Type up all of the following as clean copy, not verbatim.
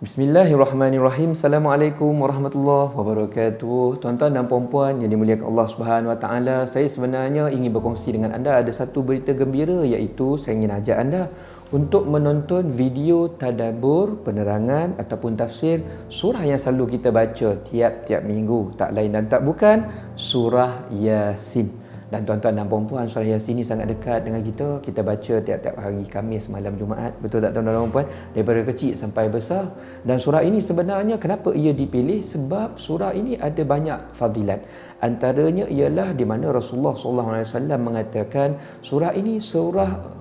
Bismillahirrahmanirrahim. Assalamualaikum warahmatullahi wabarakatuh. Tuan-tuan dan puan-puan yang dimuliakan Allah Subhanahu Wa Taala, saya sebenarnya ingin berkongsi dengan anda ada satu berita gembira, iaitu saya ingin ajak anda untuk menonton video tadabbur, penerangan ataupun tafsir surah yang selalu kita baca tiap-tiap minggu. Tak lain dan tak bukan surah Yasin. Dan tuan-tuan dan puan-puan, surah Yasin ni sangat dekat dengan kita. Kita baca tiap-tiap hari Khamis, malam Jumaat. Betul tak tuan-tuan dan puan? Daripada kecil sampai besar. Dan surah ini sebenarnya kenapa ia dipilih? Sebab surah ini ada banyak fadilat. Antaranya ialah di mana Rasulullah SAW mengatakan surah ini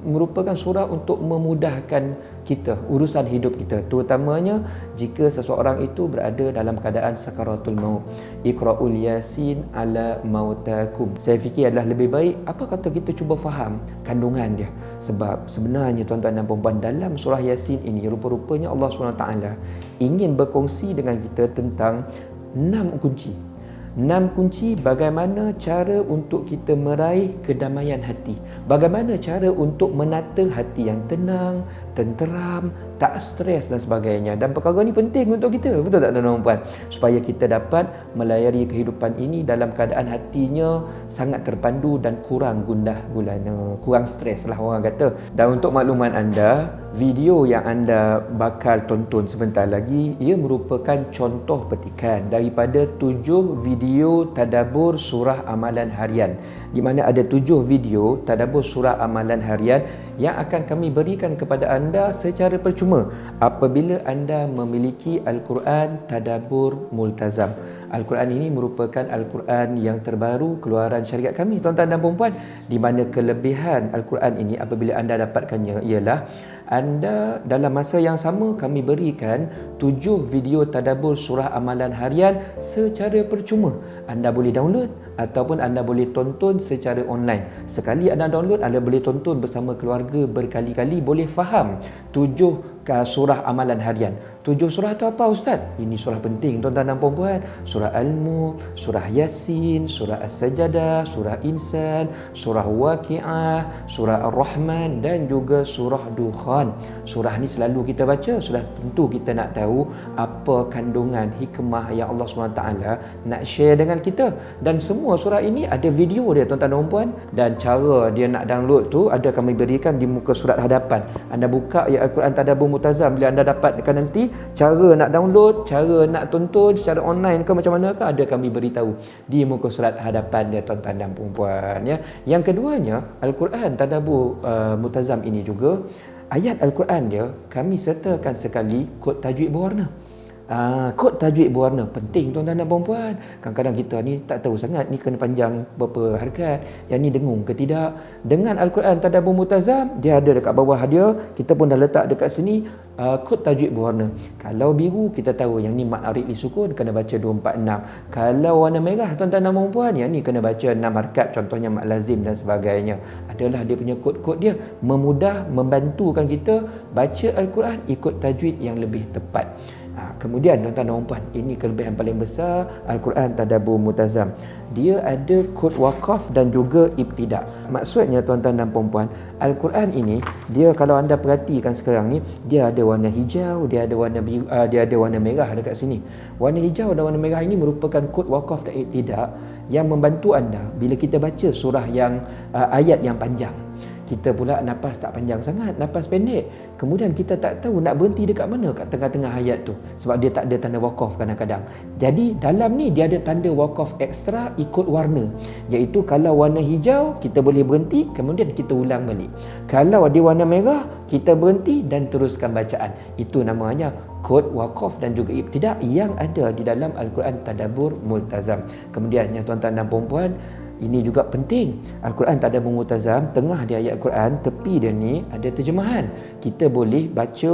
merupakan surah untuk memudahkan kita, urusan hidup kita, terutamanya jika seseorang itu berada dalam keadaan sakaratul maut. Iqra'ul Yasin ala mautakum. Saya fikir adalah lebih baik apa kata kita cuba faham kandungan dia. Sebab sebenarnya tuan-tuan dan puan-puan, dalam surah Yasin ini rupa-rupanya Allah SWT ingin berkongsi dengan kita tentang 6 kunci. 6 kunci bagaimana cara untuk kita meraih kedamaian hati. Bagaimana cara untuk menata hati yang tenang, tenteram, tak stres dan sebagainya. Dan perkara ni penting untuk kita. Betul tak tuan-tuan dan puan? Supaya kita dapat melayari kehidupan ini dalam keadaan hatinya sangat terpandu dan kurang gundah gulana. Kurang stres lah orang kata. Dan untuk makluman anda, video yang anda bakal tonton sebentar lagi, ia merupakan contoh petikan daripada 7 video tadabbur surah amalan harian, di mana ada 7 video tadabbur surah amalan harian yang akan kami berikan kepada anda secara percuma apabila anda memiliki Al-Quran Tadabbur Multazam. Al-Quran ini merupakan Al-Quran yang terbaru keluaran syarikat kami, tuan-tuan dan puan-puan, di mana kelebihan Al-Quran ini apabila anda dapatkannya ialah anda dalam masa yang sama kami berikan 7 video tadabbur surah amalan harian secara percuma. Anda boleh download ataupun anda boleh tonton secara online. Sekali anda download, anda boleh tonton bersama keluarga berkali-kali, boleh faham 7 surah amalan harian. 7 surah tu apa Ustaz? Ini surah penting tuan-tuan dan puan-puan. Surah Al-Mulk, surah Yasin, surah As-Sajadah, surah Insan, surah Waqi'ah, surah Ar-Rahman dan juga surah Dukhan. Surah ni selalu kita baca, sudah tentu kita nak tahu apa kandungan hikmah yang Allah SWT nak share dengan kita. Dan semua surah ini ada video dia tuan-tuan dan puan, dan cara dia nak download tu ada kami berikan di muka surat hadapan. Anda buka ayat Al-Quran Tadabbur Multazam, bila anda dapatkan nanti cara nak download, cara nak tonton secara online ke macam mana ke, ada kami beritahu di muka surat hadapan dia tuan-tuan dan puan-puan ya. Yang keduanya, Al-Quran Tadabbur Multazam ini juga ayat Al-Quran dia kami sertakan sekali kod tajwid berwarna. Kod tajwid berwarna penting tuan-tuan dan puan-puan. Kadang-kadang kita ni tak tahu sangat ni kena panjang berapa harakat, yang ni dengung ke tidak. Dengan Al-Quran Tadabbur Multazam, dia ada dekat bawah dia, kita pun dah letak dekat sini kod tajwid berwarna. Kalau biru kita tahu yang ni mad arid li sukun, kena baca 246. Kalau warna merah tuan-tuan dan puan-puan, yang ni kena baca 6 harakat, contohnya mad lazim dan sebagainya. Adalah dia punya kod-kod dia, memudah membantukan kita baca Al-Quran ikut tajwid yang lebih tepat. Kemudian tuan-tuan dan puan, ini kelebihan paling besar Al-Quran Tadabbur Multazam. Dia ada kod wakaf dan juga ibtidak. Maksudnya tuan-tuan dan puan, Al-Quran ini dia kalau anda perhatikan sekarang ni, dia ada warna hijau, dia ada warna biru, dia ada warna merah dekat sini. Warna hijau dan warna merah ini merupakan kod wakaf dan ibtidak yang membantu anda bila kita baca surah yang ayat yang panjang. Kita pula nafas tak panjang sangat, nafas pendek. Kemudian kita tak tahu nak berhenti dekat mana kat tengah-tengah ayat tu, sebab dia tak ada tanda wakaf kadang-kadang. Jadi dalam ni dia ada tanda wakaf ekstra ikut warna, iaitu kalau warna hijau kita boleh berhenti, kemudian kita ulang balik. Kalau dia warna merah, kita berhenti dan teruskan bacaan. Itu namanya kod wakaf dan juga ibtidak yang ada di dalam Al-Quran Tadabbur Multazam. Kemudian yang tuan-tuan dan puan-puan, ini juga penting. Al-Quran Tadabbur Multazam, tengah dia ayat Al-Quran, tepi dia ni ada terjemahan. Kita boleh baca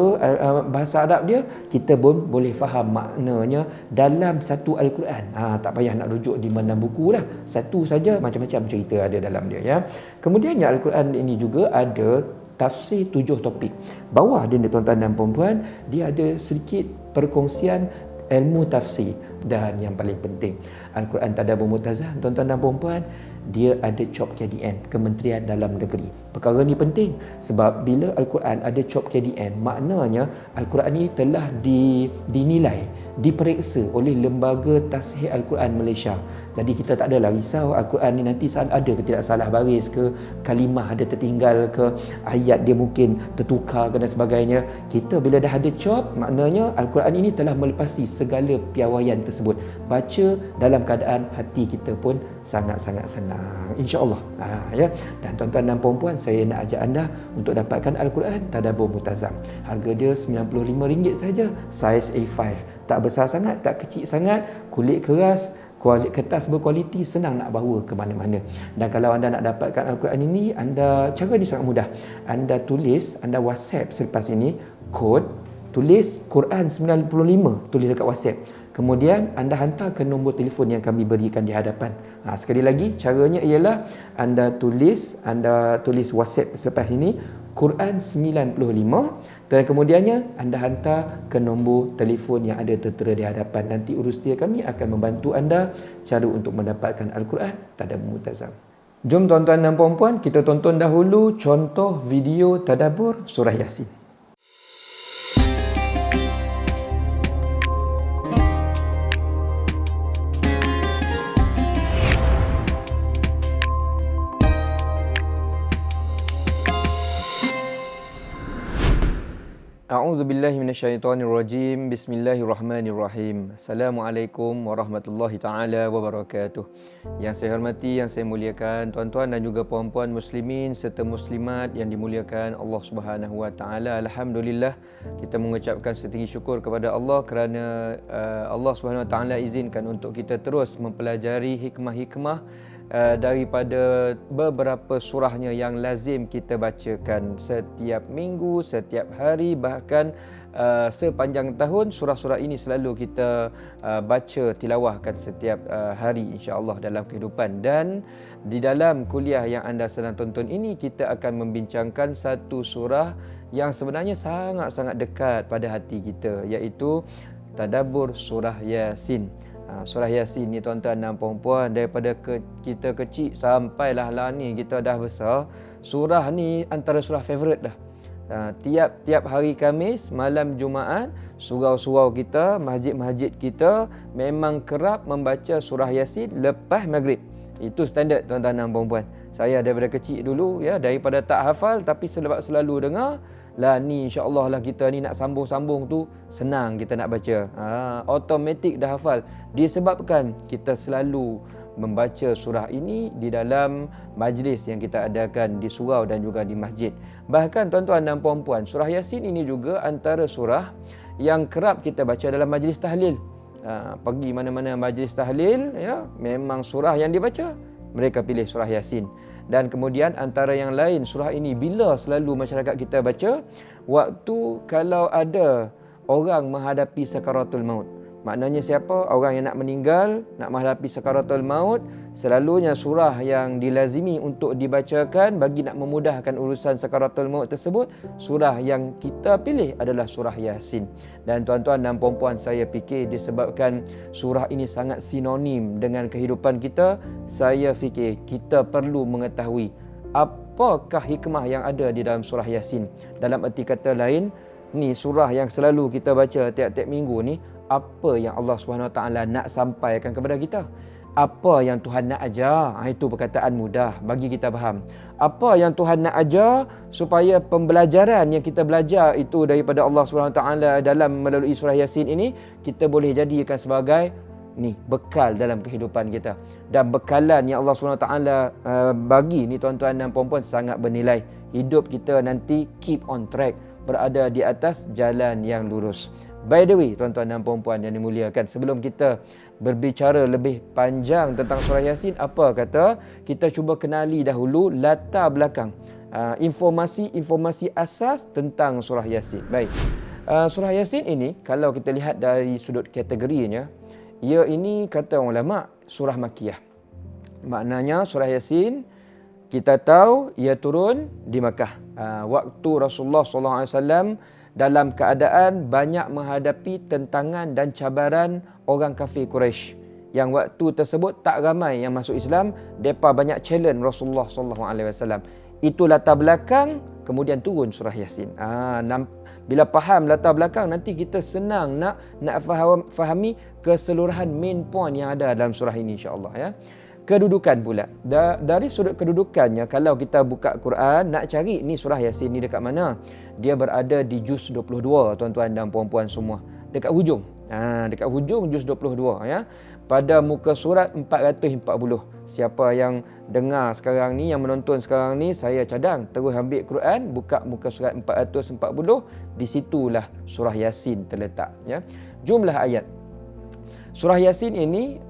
bahasa Arab dia, kita pun boleh faham maknanya dalam satu Al-Quran. Tak payah nak rujuk di mana buku dah. Satu saja, macam-macam cerita ada dalam dia ya. Kemudiannya Al-Quran ini juga ada tafsir 7 topik. Bawah dia tuan-tuan dan puan-puan, dia ada sedikit perkongsian ilmu tafsir. Dan yang paling penting, Al-Quran Tadabbur Multazam tuan-tuan dan puan-puan, dia ada COP KDN, Kementerian Dalam Negeri. Perkara ni penting sebab bila Al-Quran ada COP KDN, maknanya Al-Quran ini telah dinilai, diperiksa oleh Lembaga Tasihih Al-Quran Malaysia. Jadi kita tak adalah risau Al-Quran ni nanti ada ke tidak salah baris ke, kalimah ada tertinggal ke, ayat dia mungkin tertukar ke dan sebagainya. Kita bila dah ada COP, maknanya Al-Quran ini telah melepasi segala piawaian tersebut. Baca dalam keadaan hati kita pun sangat-sangat senang, insya-Allah. Ya. Dan tuan-tuan dan puan-puan, saya nak ajak anda untuk dapatkan Al-Quran Tadabbur Multazam. Harga dia RM95 saja, saiz A5. Tak besar sangat, tak kecil sangat, kulit keras, kertas berkualiti, senang nak bawa ke mana-mana. Dan kalau anda nak dapatkan Al-Quran ini, cara ni sangat mudah. Anda tulis, anda WhatsApp selepas ini kod, tulis Quran 95, tulis dekat WhatsApp. Kemudian anda hantar ke nombor telefon yang kami berikan di hadapan. Sekali lagi, caranya ialah anda tulis WhatsApp selepas ini Quran 95 dan kemudiannya anda hantar ke nombor telefon yang ada tertera di hadapan. Nanti urusia kami akan membantu anda cara untuk mendapatkan Al-Quran Tadabbur Multazam. Jom tuan-tuan dan puan-puan, kita tonton dahulu contoh video tadabbur surah Yasin. A'udzubillahi minasyaitonirrajim. Bismillahirrahmanirrahim. Assalamualaikum warahmatullahi taala wabarakatuh. Yang saya hormati, yang saya muliakan tuan-tuan dan juga puan-puan muslimin serta muslimat yang dimuliakan Allah Subhanahu wa taala. Alhamdulillah, kita mengucapkan setinggi syukur kepada Allah kerana Allah Subhanahu wa taala izinkan untuk kita terus mempelajari hikmah-hikmah daripada beberapa surahnya yang lazim kita bacakan setiap minggu, setiap hari, bahkan sepanjang tahun. Surah-surah ini selalu kita baca, tilawahkan setiap hari insya-Allah dalam kehidupan. Dan di dalam kuliah yang anda sedang tonton ini, kita akan membincangkan satu surah yang sebenarnya sangat-sangat dekat pada hati kita, iaitu tadabbur surah Yasin. Surah Yasin ni tuan-tuan dan puan-puan, daripada kita kecil sampailah ni kita dah besar, surah ni antara surah favourite dah. Tiap hari Khamis, malam Jumaat, surau-surau kita, masjid-masjid kita memang kerap membaca surah Yasin lepas maghrib. Itu standard tuan-tuan dan puan-puan. Saya daripada kecil dulu, daripada tak hafal tapi selalu dengar, ni insya-Allah lah kita ni nak sambung-sambung tu senang kita nak baca. Automatik dah hafal disebabkan kita selalu membaca surah ini di dalam majlis yang kita adakan di surau dan juga di masjid. Bahkan tuan-tuan dan puan-puan, surah Yasin ini juga antara surah yang kerap kita baca dalam majlis tahlil. Pergi mana-mana majlis tahlil, memang surah yang dibaca, mereka pilih surah Yasin. Dan kemudian antara yang lain, surah ini bila selalu masyarakat kita baca waktu kalau ada orang menghadapi sakaratul maut. Maknanya siapa? Orang yang nak meninggal, nak menghadapi sakaratul maut, selalunya surah yang dilazimi untuk dibacakan bagi nak memudahkan urusan sakaratul maut tersebut, surah yang kita pilih adalah surah Yasin. Dan tuan-tuan dan puan-puan, saya fikir disebabkan surah ini sangat sinonim dengan kehidupan kita, saya fikir kita perlu mengetahui apakah hikmah yang ada di dalam surah Yasin. Dalam erti kata lain, ni surah yang selalu kita baca tiap-tiap minggu ni, apa yang Allah Subhanahu Wa Taala nak sampaikan kepada kita? Apa yang Tuhan nak ajar? Itu perkataan mudah bagi kita faham. Apa yang Tuhan nak ajar supaya pembelajaran yang kita belajar itu daripada Allah Subhanahu Wa Taala dalam melalui surah Yasin ini, kita boleh jadikan sebagai bekal dalam kehidupan kita. Dan bekalan yang Allah Subhanahu Wa Taala bagi ni tuan-tuan dan puan-puan sangat bernilai. Hidup kita nanti keep on track, berada di atas jalan yang lurus. By the way, tuan-tuan dan puan-puan yang dimuliakan, sebelum kita berbicara lebih panjang tentang surah Yasin, apa kata kita cuba kenali dahulu latar belakang, informasi asas tentang surah Yasin. Baik, surah Yasin ini kalau kita lihat dari sudut kategorinya, ia ini kata ulama surah Makkiyah. Maknanya surah Yasin kita tahu ia turun di Makkah. Waktu Rasulullah SAW dalam keadaan banyak menghadapi tentangan dan cabaran orang kafir Quraisy yang waktu tersebut tak ramai yang masuk Islam, depa banyak challenge Rasulullah sallallahu alaihi wasallam. Itu latar belakang, kemudian turun surah Yasin. Bila faham latar belakang, nanti kita senang nak fahami keseluruhan main point yang ada dalam surah ini, insya-Allah ya. Kedudukan pula. Dari sudut kedudukannya, kalau kita buka Quran nak cari ni surah Yasin ni dekat mana? Dia berada di juz 22, tuan-tuan dan puan-puan semua. Dekat hujung. Dekat hujung juz 22 ya. Pada muka surat 440. Siapa yang dengar sekarang ni, yang menonton sekarang ni, saya cadang terus ambil Quran, buka muka surat 440, di situlah surah Yasin terletak ya. Jumlah ayat. Surah Yasin ini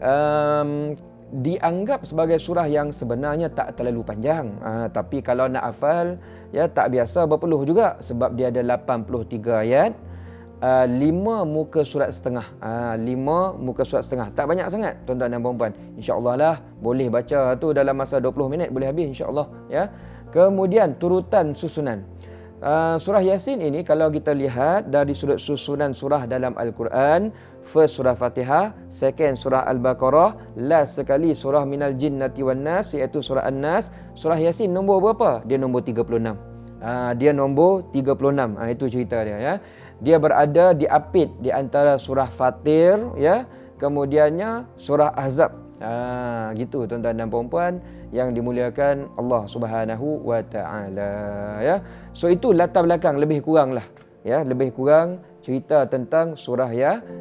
dianggap sebagai surah yang sebenarnya tak terlalu panjang. Tapi kalau nak hafal ya tak biasa berpeluh juga, sebab dia ada 83 ayat. 5 muka surat setengah. 5 muka surat setengah. Tak banyak sangat tuan-tuan dan puan-puan. InsyaAllah lah boleh baca tu dalam masa 20 minit boleh habis insyaAllah ya. Kemudian turutan susunan. Surah Yasin ini kalau kita lihat dari sudut susunan surah dalam Al-Quran, first surah Fatihah, second surah Al-Baqarah, last sekali surah Minal Jinnati wan Nas, iaitu surah An-Nas. Surah Yasin nombor berapa? Dia nombor 36. Dia nombor 36. Itu cerita dia ya. Dia berada di apit di antara surah Fatir ya, kemudiannya surah Ahzab. Gitu tuan-tuan dan puan-puan yang dimuliakan Allah Subhanahu wa taala ya. So itu latar belakang lebih kurang lah ya, lebih kurang cerita tentang surah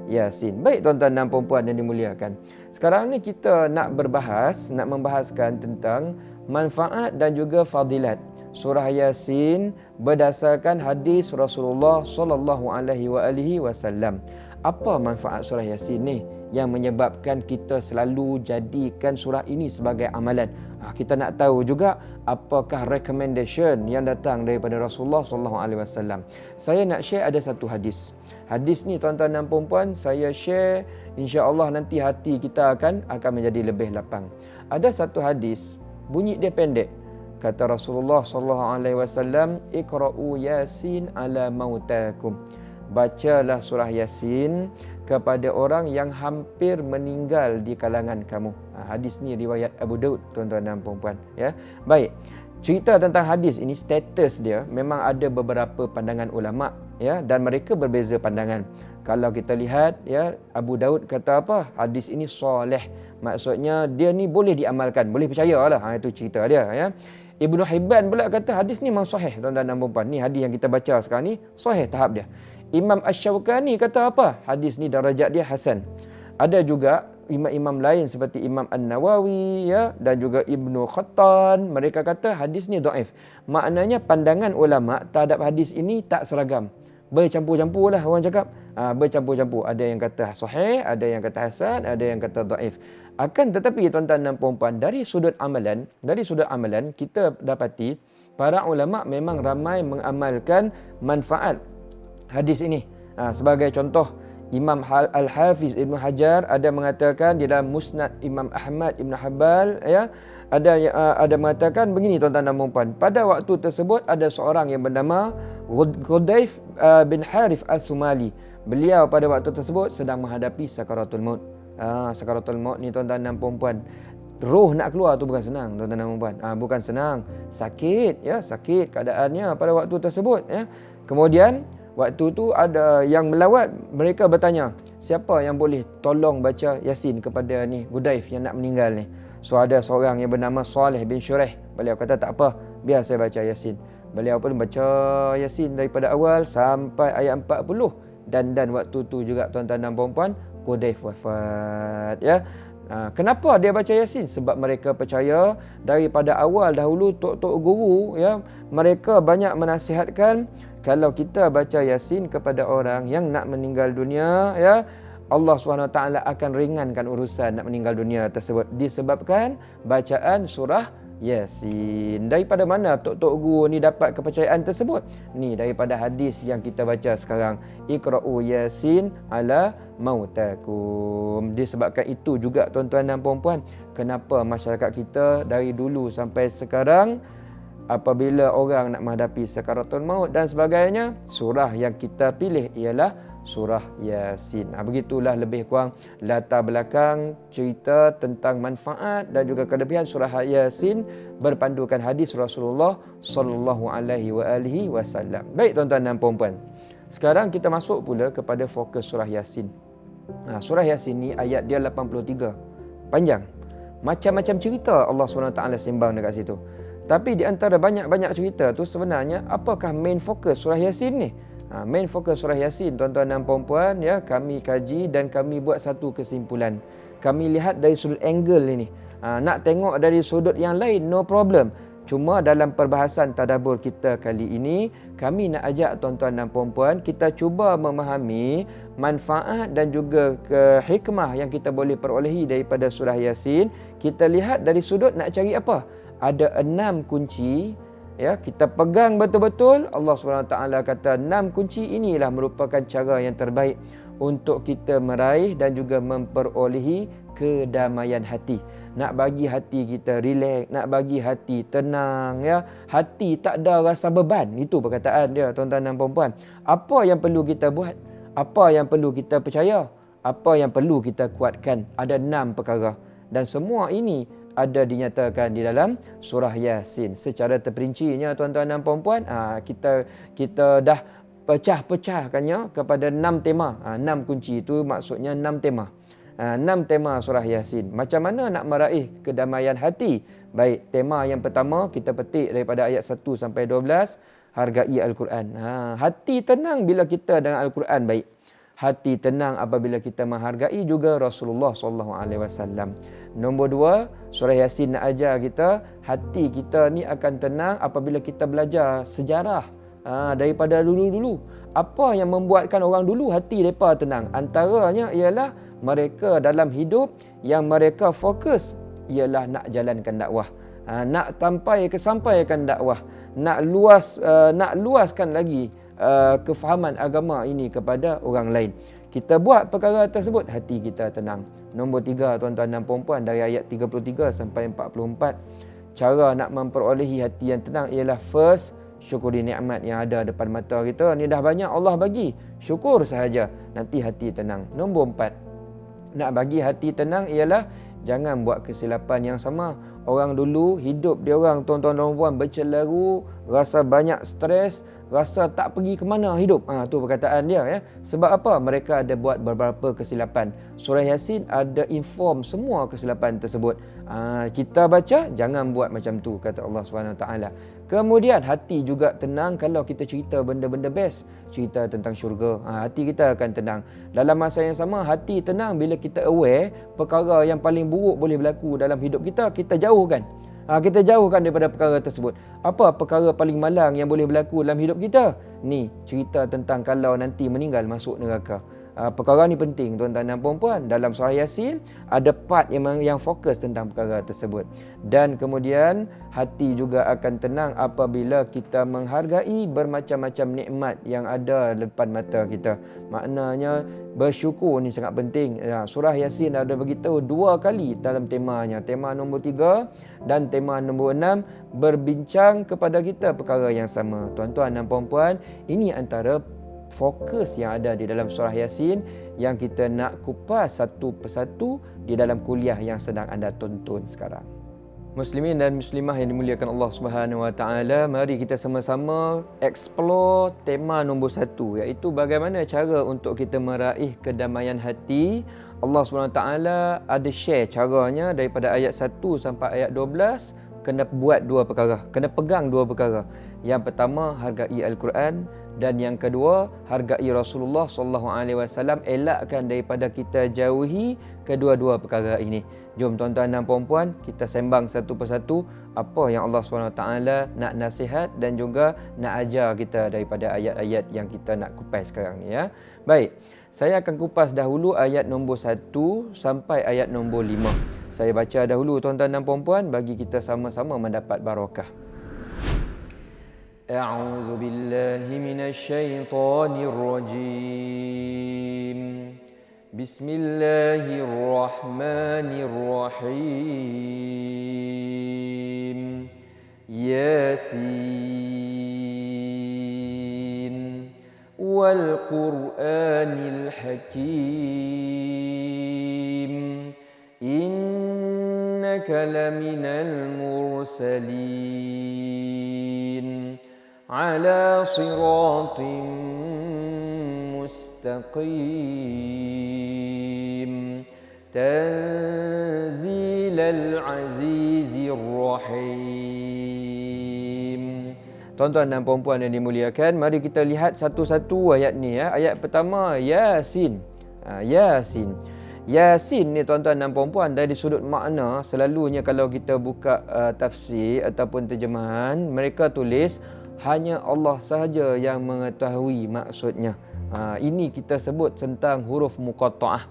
Yasin. Baik tuan-tuan dan puan-puan yang dimuliakan. Sekarang ni kita nak membahaskan tentang manfaat dan juga fadilat surah Yasin berdasarkan hadis Rasulullah sallallahu alaihi wasallam. Apa manfaat surah Yasin ni yang menyebabkan kita selalu jadikan surah ini sebagai amalan? Kita nak tahu juga apakah recommendation yang datang daripada Rasulullah sallallahu alaihi wasallam. Saya nak share ada satu hadis. Hadis ni tuan-tuan dan puan-puan saya share, insya-Allah nanti hati kita akan menjadi lebih lapang. Ada satu hadis, bunyi dia pendek. Kata Rasulullah sallallahu alaihi wasallam, "Iqra'u Yasin ala mautakum." Bacalah surah Yasin kepada orang yang hampir meninggal di kalangan kamu. Hadis ni riwayat Abu Daud tuan-tuan dan puan-puan ya. Baik. Cerita tentang hadis ini, status dia memang ada beberapa pandangan ulama ya, dan mereka berbeza pandangan. Kalau kita lihat ya, Abu Daud kata apa? Hadis ini soleh. Maksudnya dia ni boleh diamalkan, boleh percayalah. Itu cerita dia ya. Ibnu Hibban pula kata hadis ni memang sahih tuan-tuan dan puan-puan. Ni hadis yang kita baca sekarang ni sahih tahap dia. Imam Asy-Syaukani kata apa? Hadis ni darajat dia hasan. Ada juga imam-imam lain seperti Imam An-Nawawi ya, dan juga Ibnu Khattan, mereka kata hadis ni dhaif. Maknanya pandangan ulama terhadap hadis ini tak seragam. Bercampur-campur lah orang cakap. Bercampur-campur. Ada yang kata sahih, ada yang kata hasan, ada yang kata dhaif. Akan tetapi tuan-tuan dan puan-puan, dari sudut amalan kita dapati para ulama memang ramai mengamalkan manfaat hadis ini. Sebagai contoh, Imam Al-Hafiz Ibn Hajar ada mengatakan di dalam Musnad Imam Ahmad Ibn Hanbal ya, ada mengatakan begini tuan-tuan dan puan-puan. Pada waktu tersebut ada seorang yang bernama Ghudaif bin Harith Al-Sumali. Beliau pada waktu tersebut sedang menghadapi sakaratul maut. Sakaratul maut ni tuan-tuan dan puan-puan, roh nak keluar tu bukan senang tuan-tuan dan puan-puan. Bukan senang, sakit ya, sakit keadaannya pada waktu tersebut ya. Kemudian waktu tu ada yang melawat, mereka bertanya, siapa yang boleh tolong baca Yasin kepada ni Ghudaif yang nak meninggal ni? So ada seorang yang bernama Saleh bin Syureh. Beliau kata tak apa, biar saya baca Yasin. Beliau pun baca Yasin daripada awal sampai ayat 40. Dan waktu tu juga tuan-tuan dan puan-puan, Ghudaif wafat ya. Kenapa dia baca Yasin? Sebab mereka percaya daripada awal dahulu tok-tok guru ya, mereka banyak menasihatkan kalau kita baca Yasin kepada orang yang nak meninggal dunia ya, Allah SWT akan ringankan urusan nak meninggal dunia tersebut disebabkan bacaan surah Yasin. Daripada mana tok-tok guru ni dapat kepercayaan tersebut? Ni daripada hadis yang kita baca sekarang, Iqra'u Yasin ala mautakum. Disebabkan itu juga tuan-tuan dan puan-puan, kenapa masyarakat kita dari dulu sampai sekarang apabila orang nak menghadapi sakaratul maut dan sebagainya, surah yang kita pilih ialah surah Yasin. Begitulah lebih kurang latar belakang cerita tentang manfaat dan juga kelebihan surah Yasin berpandukan hadis Rasulullah sallallahu alaihi wasallam. Baik tuan-tuan dan puan-puan. Sekarang kita masuk pula kepada fokus surah Yasin. Surah Yasin ni ayat dia 83. Panjang. Macam-macam cerita Allah SWT sembang dekat situ. Tapi di antara banyak-banyak cerita tu sebenarnya apakah main fokus surah Yasin ni? Main fokus surah Yasin tuan-tuan dan puan-puan ya, kami kaji dan kami buat satu kesimpulan. Kami lihat dari sudut angle ini. Nak tengok dari sudut yang lain no problem. Cuma dalam perbahasan tadabbur kita kali ini, kami nak ajak tuan-tuan dan puan-puan kita cuba memahami manfaat dan juga hikmah yang kita boleh perolehi daripada surah Yasin. Kita lihat dari sudut nak cari apa? Ada 6 kunci, ya, kita pegang betul-betul. Allah SWT kata 6 kunci inilah merupakan cara yang terbaik untuk kita meraih dan juga memperolehi kedamaian hati. Nak bagi hati kita relax, nak bagi hati tenang, ya. Hati tak ada rasa beban. Itu perkataan dia tuan-tuan dan puan-puan. Apa yang perlu kita buat? Apa yang perlu kita percaya? Apa yang perlu kita kuatkan? Ada 6 perkara. Dan semua ini ada dinyatakan di dalam surah Yasin. Secara terperincinya tuan-tuan dan puan-puan, kita dah pecah-pecahkannya kepada 6 tema. 6 kunci itu maksudnya 6 tema. 6 tema surah Yasin. Macam mana nak meraih kedamaian hati? Baik, tema yang pertama kita petik daripada ayat 1 sampai 12, hargai Al-Quran. Hati tenang bila kita dengan Al-Quran baik. Hati tenang apabila kita menghargai juga Rasulullah sallallahu alaihi wasallam. Nombor 2, surah Yasin nak ajar kita, hati kita ni akan tenang apabila kita belajar sejarah daripada dulu-dulu. Apa yang membuatkan orang dulu hati mereka tenang? Antaranya ialah mereka dalam hidup yang mereka fokus ialah nak jalankan dakwah. Nak sampaikan dakwah, nak luaskan lagi kefahaman agama ini kepada orang lain. Kita buat perkara tersebut, hati kita tenang. Nombor 3 tuan-tuan dan puan-puan, dari ayat 33 sampai 44, cara nak memperolehi hati yang tenang ialah first, syukuri nikmat yang ada depan mata kita. Ni dah banyak Allah bagi, syukur sahaja, nanti hati tenang. Nombor 4, nak bagi hati tenang ialah jangan buat kesilapan yang sama. Orang dulu hidup dia orang tuan-tuan dan puan bercelaru, rasa banyak stres, rasa tak pergi ke mana hidup. Tu perkataan dia ya. Sebab apa? Mereka ada buat beberapa kesilapan. Surah Yasin ada inform semua kesilapan tersebut. Kita baca jangan buat macam tu kata Allah SWT. Kemudian hati juga tenang kalau kita cerita benda-benda best, cerita tentang syurga. Hati kita akan tenang. Dalam masa yang sama hati tenang bila kita aware perkara yang paling buruk boleh berlaku dalam hidup kita, kita jauhkan. Kita jauhkan daripada perkara tersebut. Apa perkara paling malang yang boleh berlaku dalam hidup kita? Ni cerita tentang kalau nanti meninggal masuk neraka. Perkara ni penting tuan-tuan dan puan-puan. Dalam surah Yasin ada part yang fokus tentang perkara tersebut. Dan kemudian hati juga akan tenang apabila kita menghargai bermacam-macam nikmat yang ada depan mata kita. Maknanya bersyukur ni sangat penting. Surah Yasin ada beritahu 2 kali dalam temanya. Tema nombor 3 dan tema nombor 6 berbincang kepada kita perkara yang sama. Tuan-tuan dan puan-puan, ini antara fokus yang ada di dalam surah Yasin yang kita nak kupas satu persatu di dalam kuliah yang sedang anda tonton sekarang. Muslimin dan muslimah yang dimuliakan Allah Subhanahu Wa Taala, mari kita sama-sama explore tema nombor 1, iaitu bagaimana cara untuk kita meraih kedamaian hati. Allah Subhanahu Wa Taala ada share caranya daripada ayat 1 sampai ayat 12. Kena buat 2 perkara, kena pegang 2 perkara. Yang pertama, hargai Al-Quran, dan yang kedua, hargai Rasulullah sallallahu alaihi wasallam. Elakkan daripada kita jauhi kedua-dua perkara ini. Jom tuan-tuan dan puan-puan, kita sembang satu persatu apa yang Allah SWT nak nasihat dan juga nak ajar kita daripada ayat-ayat yang kita nak kupas sekarang ni ya. Baik, saya akan kupas dahulu ayat nombor 1 sampai ayat nombor 5. Saya baca dahulu tuan-tuan dan puan-puan bagi kita sama-sama mendapat barakah. A'udzu billahi minasy syaithanir rajim. Bismillahirrahmanirrahim. Yasin Wal-Qur'anil Hakim. Innaka laminal mursalin ala siratin mustaqim. Tanzilal Azizir Rahim. Tuan-tuan dan puan-puan yang dimuliakan, mari kita lihat satu-satu ayat ni ya. Ayat pertama Yasin. Yasin. Yasin ni tuan-tuan dan puan-puan, dari sudut makna selalunya kalau kita buka tafsir ataupun terjemahan, mereka tulis hanya Allah sahaja yang mengetahui maksudnya. Ini kita sebut tentang huruf muqatta'ah.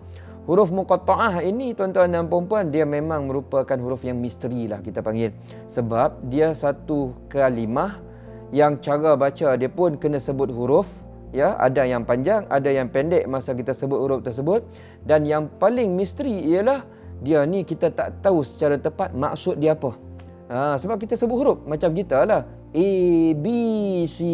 Huruf muqatta'ah ini tuan-tuan dan puan-puan, dia memang merupakan huruf yang misteri lah kita panggil. Sebab dia satu kalimah yang cara baca dia pun kena sebut huruf. Ya, ada yang panjang, ada yang pendek masa kita sebut huruf tersebut. Dan yang paling misteri ialah dia ni kita tak tahu secara tepat maksud dia apa. Sebab kita sebut huruf macam kita lah. A, B, C,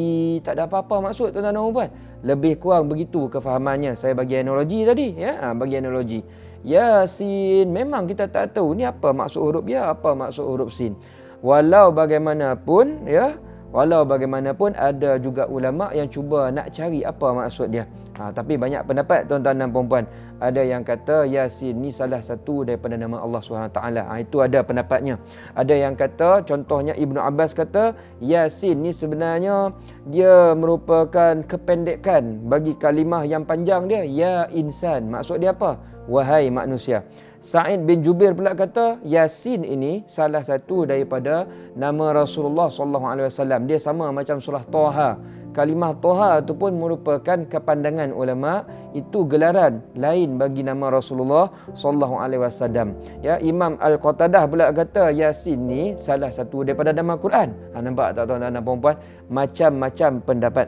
tak ada apa-apa maksud tuan-tuan dan puan. Lebih kurang begitu kefahamannya. Saya bagi analogi tadi ya, bagi analogi. Yasin, memang kita tak tahu ni apa maksud huruf ya, apa maksud huruf sin. Walau bagaimanapun ya, walau bagaimanapun ada juga ulama yang cuba nak cari apa maksud dia. Tapi banyak pendapat tuan-tuan dan puan-puan. Ada yang kata Yasin ni salah satu daripada nama Allah SWT. Itu ada pendapatnya. Ada yang kata, contohnya Ibnu Abbas kata Yasin ni sebenarnya dia merupakan kependekan bagi kalimah yang panjang dia, ya insan. Maksud dia apa? Wahai manusia. Sa'id bin Jubair pula kata Yasin ini salah satu daripada nama Rasulullah SAW. Dia sama macam surah Taha. Kalimah Taha itu pun merupakan kepandangan ulama, itu gelaran lain bagi nama Rasulullah SAW. Ya, Imam Al-Qatadah pula kata Yasin ni salah satu daripada nama Quran. Nampak tak tuan-tuan dan puan-puan? Macam-macam pendapat.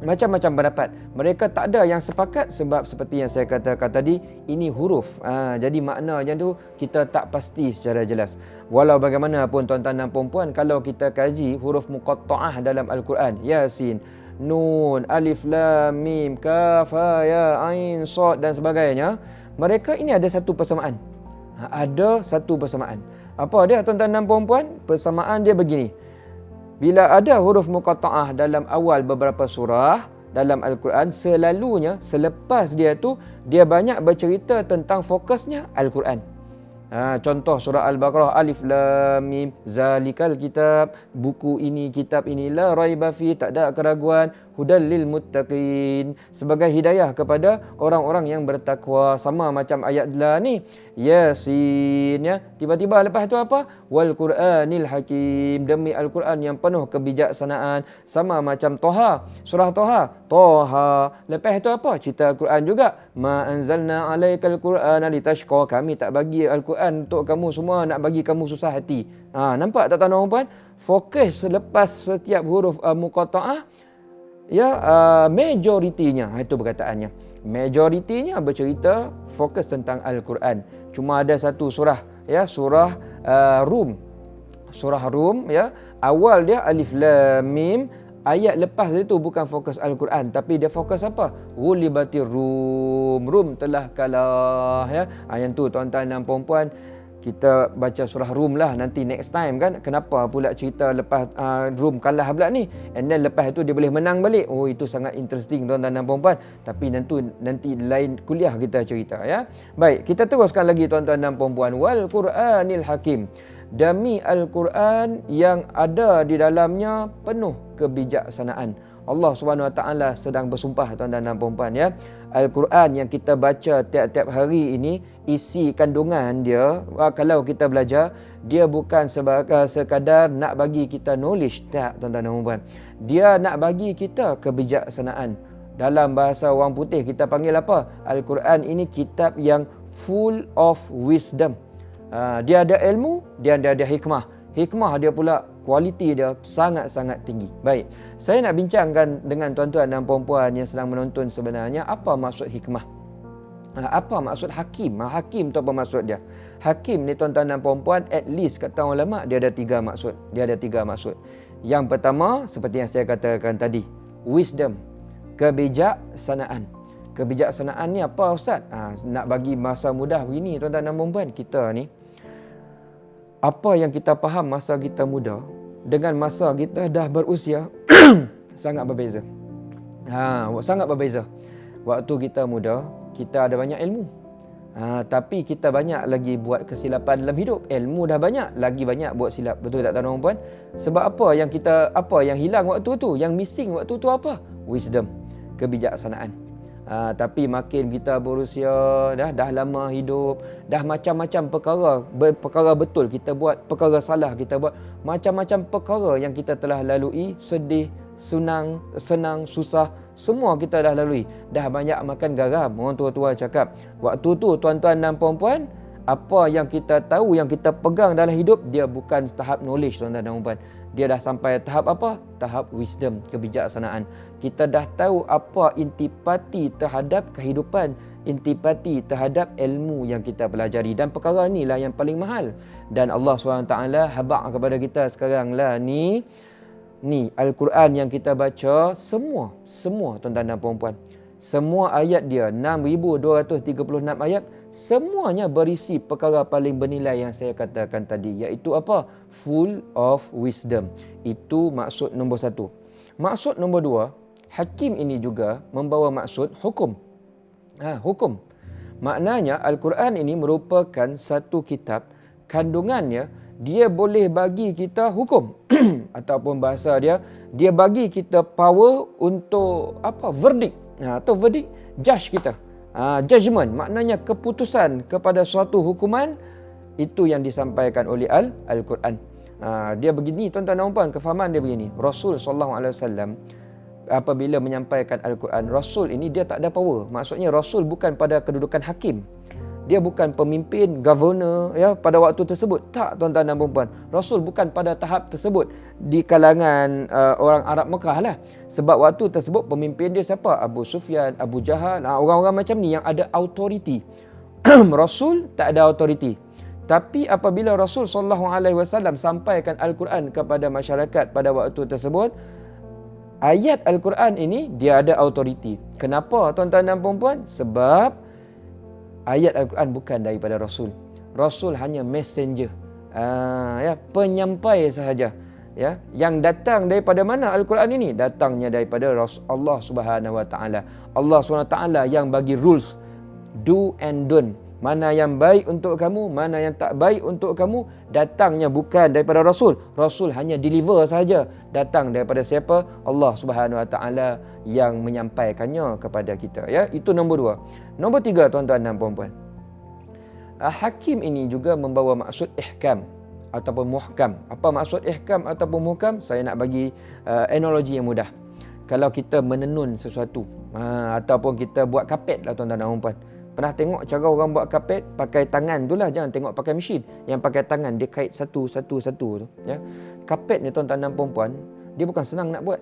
Macam-macam pendapat. Mereka tak ada yang sepakat sebab seperti yang saya katakan tadi, ini huruf. Jadi maknanya tu kita tak pasti secara jelas. Walau bagaimanapun tuan-tuan dan puan-puan, kalau kita kaji huruf muqatta'ah dalam Al-Quran, Yasin, Nun, Alif, Lam, Mim, Kaf, Ha, Ya, Ain, Sad dan sebagainya, mereka ini ada satu persamaan. Ada satu persamaan. Apa dia tuan-tuan dan puan-puan? Persamaan dia begini. Bila ada huruf muqatta'ah dalam awal beberapa surah dalam Al-Quran, selalunya selepas dia tu, dia banyak bercerita tentang fokusnya Al-Quran. Contoh surah Al-Baqarah, Alif Lam Mim, Zalikal Kitab, buku ini, kitab ini, la raiba fi, tak ada keraguan, hudal lil muttaqin, sebagai hidayah kepada orang-orang yang bertakwa. Sama macam ayat la ni, Yasin ya. Tiba-tiba lepas tu apa? Wal Qur'anil Hakim, demi Al-Quran yang penuh kebijaksanaan. Sama macam Taha, surah Taha, Taha. Lepas tu apa? Cerita Al-Quran juga. Ma anzalna alaikal Qur'ana litashqa, kami tak bagi Al-Quran untuk kamu semua nak bagi kamu susah hati. Nampak tak tuan-tuan dan puan? Fokus selepas setiap huruf muqatta'ah ya, majoritinya, itu perkataannya, majoritinya bercerita fokus tentang Al-Quran. Cuma ada satu surah ya, surah Rum. Surah Rum ya, awal dia Alif Lam Mim, ayat lepas itu bukan fokus Al-Quran, tapi dia fokus apa? Ghulibatir Rum, Rum telah kalah ya. Yang tu tuan-tuan dan puan-puan, kita baca surah Rum lah nanti next time kan. Kenapa pula cerita lepas Rum kalah pula ni, and then lepas tu dia boleh menang balik. Oh, itu sangat interesting tuan-tuan dan puan-puan. Tapi nanti lain kuliah kita cerita ya. Baik, kita teruskan lagi tuan-tuan dan puan-puan. Wal Qur'anil Hakim, demi Al-Quran yang ada di dalamnya penuh kebijaksanaan. Allah SWT sedang bersumpah tuan-tuan dan puan-puan ya. Al-Quran yang kita baca tiap-tiap hari ini, isi kandungan dia, kalau kita belajar, dia bukan sekadar nak bagi kita knowledge, tak tuan-tuan dan puan-puan. Dia nak bagi kita kebijaksanaan. Dalam bahasa orang putih kita panggil apa? Al-Quran ini kitab yang full of wisdom. Dia ada ilmu, dia ada hikmah. Hikmah dia pula, kualiti dia sangat-sangat tinggi. Baik, saya nak bincangkan dengan tuan-tuan dan puan-puan yang sedang menonton sebenarnya, apa maksud hikmah? Apa maksud hakim? Hakim tu apa maksud dia? Hakim ni tuan-tuan dan puan-puan, at least kata ulama, dia ada tiga maksud. Dia ada tiga maksud. Yang pertama, seperti yang saya katakan tadi, wisdom. Kebijaksanaan. Kebijaksanaan ni apa Ustaz? Nak bagi masa mudah begini tuan-tuan dan puan-puan, kita ni apa yang kita faham masa kita muda dengan masa kita dah berusia sangat berbeza. Sangat berbeza. Waktu kita muda, kita ada banyak ilmu. Tapi kita banyak lagi buat kesilapan dalam hidup. Ilmu dah banyak, lagi banyak buat silap. Betul tak tuan-tuan dan puan? Sebab apa yang hilang waktu tu? Yang missing waktu tu apa? Wisdom, kebijaksanaan. Tapi makin kita berusia, dah lama hidup, dah macam-macam perkara betul kita buat, perkara salah kita buat, macam-macam perkara yang kita telah lalui, sedih, senang, susah, semua kita dah lalui. Dah banyak makan garam. Orang tua-tua cakap, waktu tu tuan-tuan dan puan-puan, apa yang kita tahu, yang kita pegang dalam hidup, dia bukan tahap knowledge tuan-tuan dan puan-puan. Dia dah sampai tahap apa? Tahap wisdom, kebijaksanaan. Kita dah tahu apa intipati terhadap kehidupan, intipati terhadap ilmu yang kita pelajari. Dan perkara inilah yang paling mahal. Dan Allah SWT habaq kepada kita sekarang lah ni Al-Quran yang kita baca, semua tuan-tuan dan puan-puan, semua ayat dia 6,236 ayat, semuanya berisi perkara paling bernilai yang saya katakan tadi, iaitu apa? Full of wisdom. Itu maksud nombor satu. Maksud nombor dua, hakim ini juga membawa maksud hukum. Hukum. Maknanya Al-Quran ini merupakan satu kitab, kandungannya dia boleh bagi kita hukum ataupun bahasa dia bagi kita power untuk apa? Verdict. Atau verdict, judge kita. Judgment, maknanya keputusan kepada suatu hukuman, itu yang disampaikan oleh Al-Quran. Dia begini tuan-tuan dan puan, kefahaman dia begini. Rasul SAW apabila menyampaikan Al-Quran, Rasul ini dia tak ada power. Maksudnya Rasul bukan pada kedudukan hakim. Dia bukan pemimpin, governor pada waktu tersebut. Tak tuan-tuan dan puan-puan. Rasul bukan pada tahap tersebut di kalangan orang Arab Mekah lah. Sebab waktu tersebut pemimpin dia siapa? Abu Sufyan, Abu Jahal, orang-orang macam ni yang ada autoriti. Rasul tak ada autoriti. Tapi apabila Rasul SAW sampaikan Al-Quran kepada masyarakat pada waktu tersebut, ayat Al-Quran ini dia ada autoriti. Kenapa tuan-tuan dan puan-puan? Sebab ayat Al-Quran bukan daripada Rasul. Rasul hanya messenger, penyampai sahaja. Yang datang daripada mana Al-Quran ini? Datangnya daripada Allah Subhanahu Wa Taala. Allah Subhanahu Wa Taala yang bagi rules, do and don't. Mana yang baik untuk kamu, mana yang tak baik untuk kamu, datangnya bukan daripada Rasul. Rasul hanya deliver sahaja. Datang daripada siapa? Allah Subhanahu Wa Taala yang menyampaikannya kepada kita. Itu nombor dua. Nombor tiga tuan-tuan dan puan-puan. Hakim ini juga membawa maksud ihkam ataupun muhkam. Apa maksud ihkam ataupun muhkam? Saya nak bagi analogi yang mudah. Kalau kita menenun sesuatu, ataupun kita buat kapet lah tuan-tuan dan puan-puan. Pernah tengok cara orang buat kapet pakai tangan tu lah, jangan tengok pakai mesin. Yang pakai tangan dia kait satu tu. Kapet ni tuan-tuan dan puan-puan, dia bukan senang nak buat.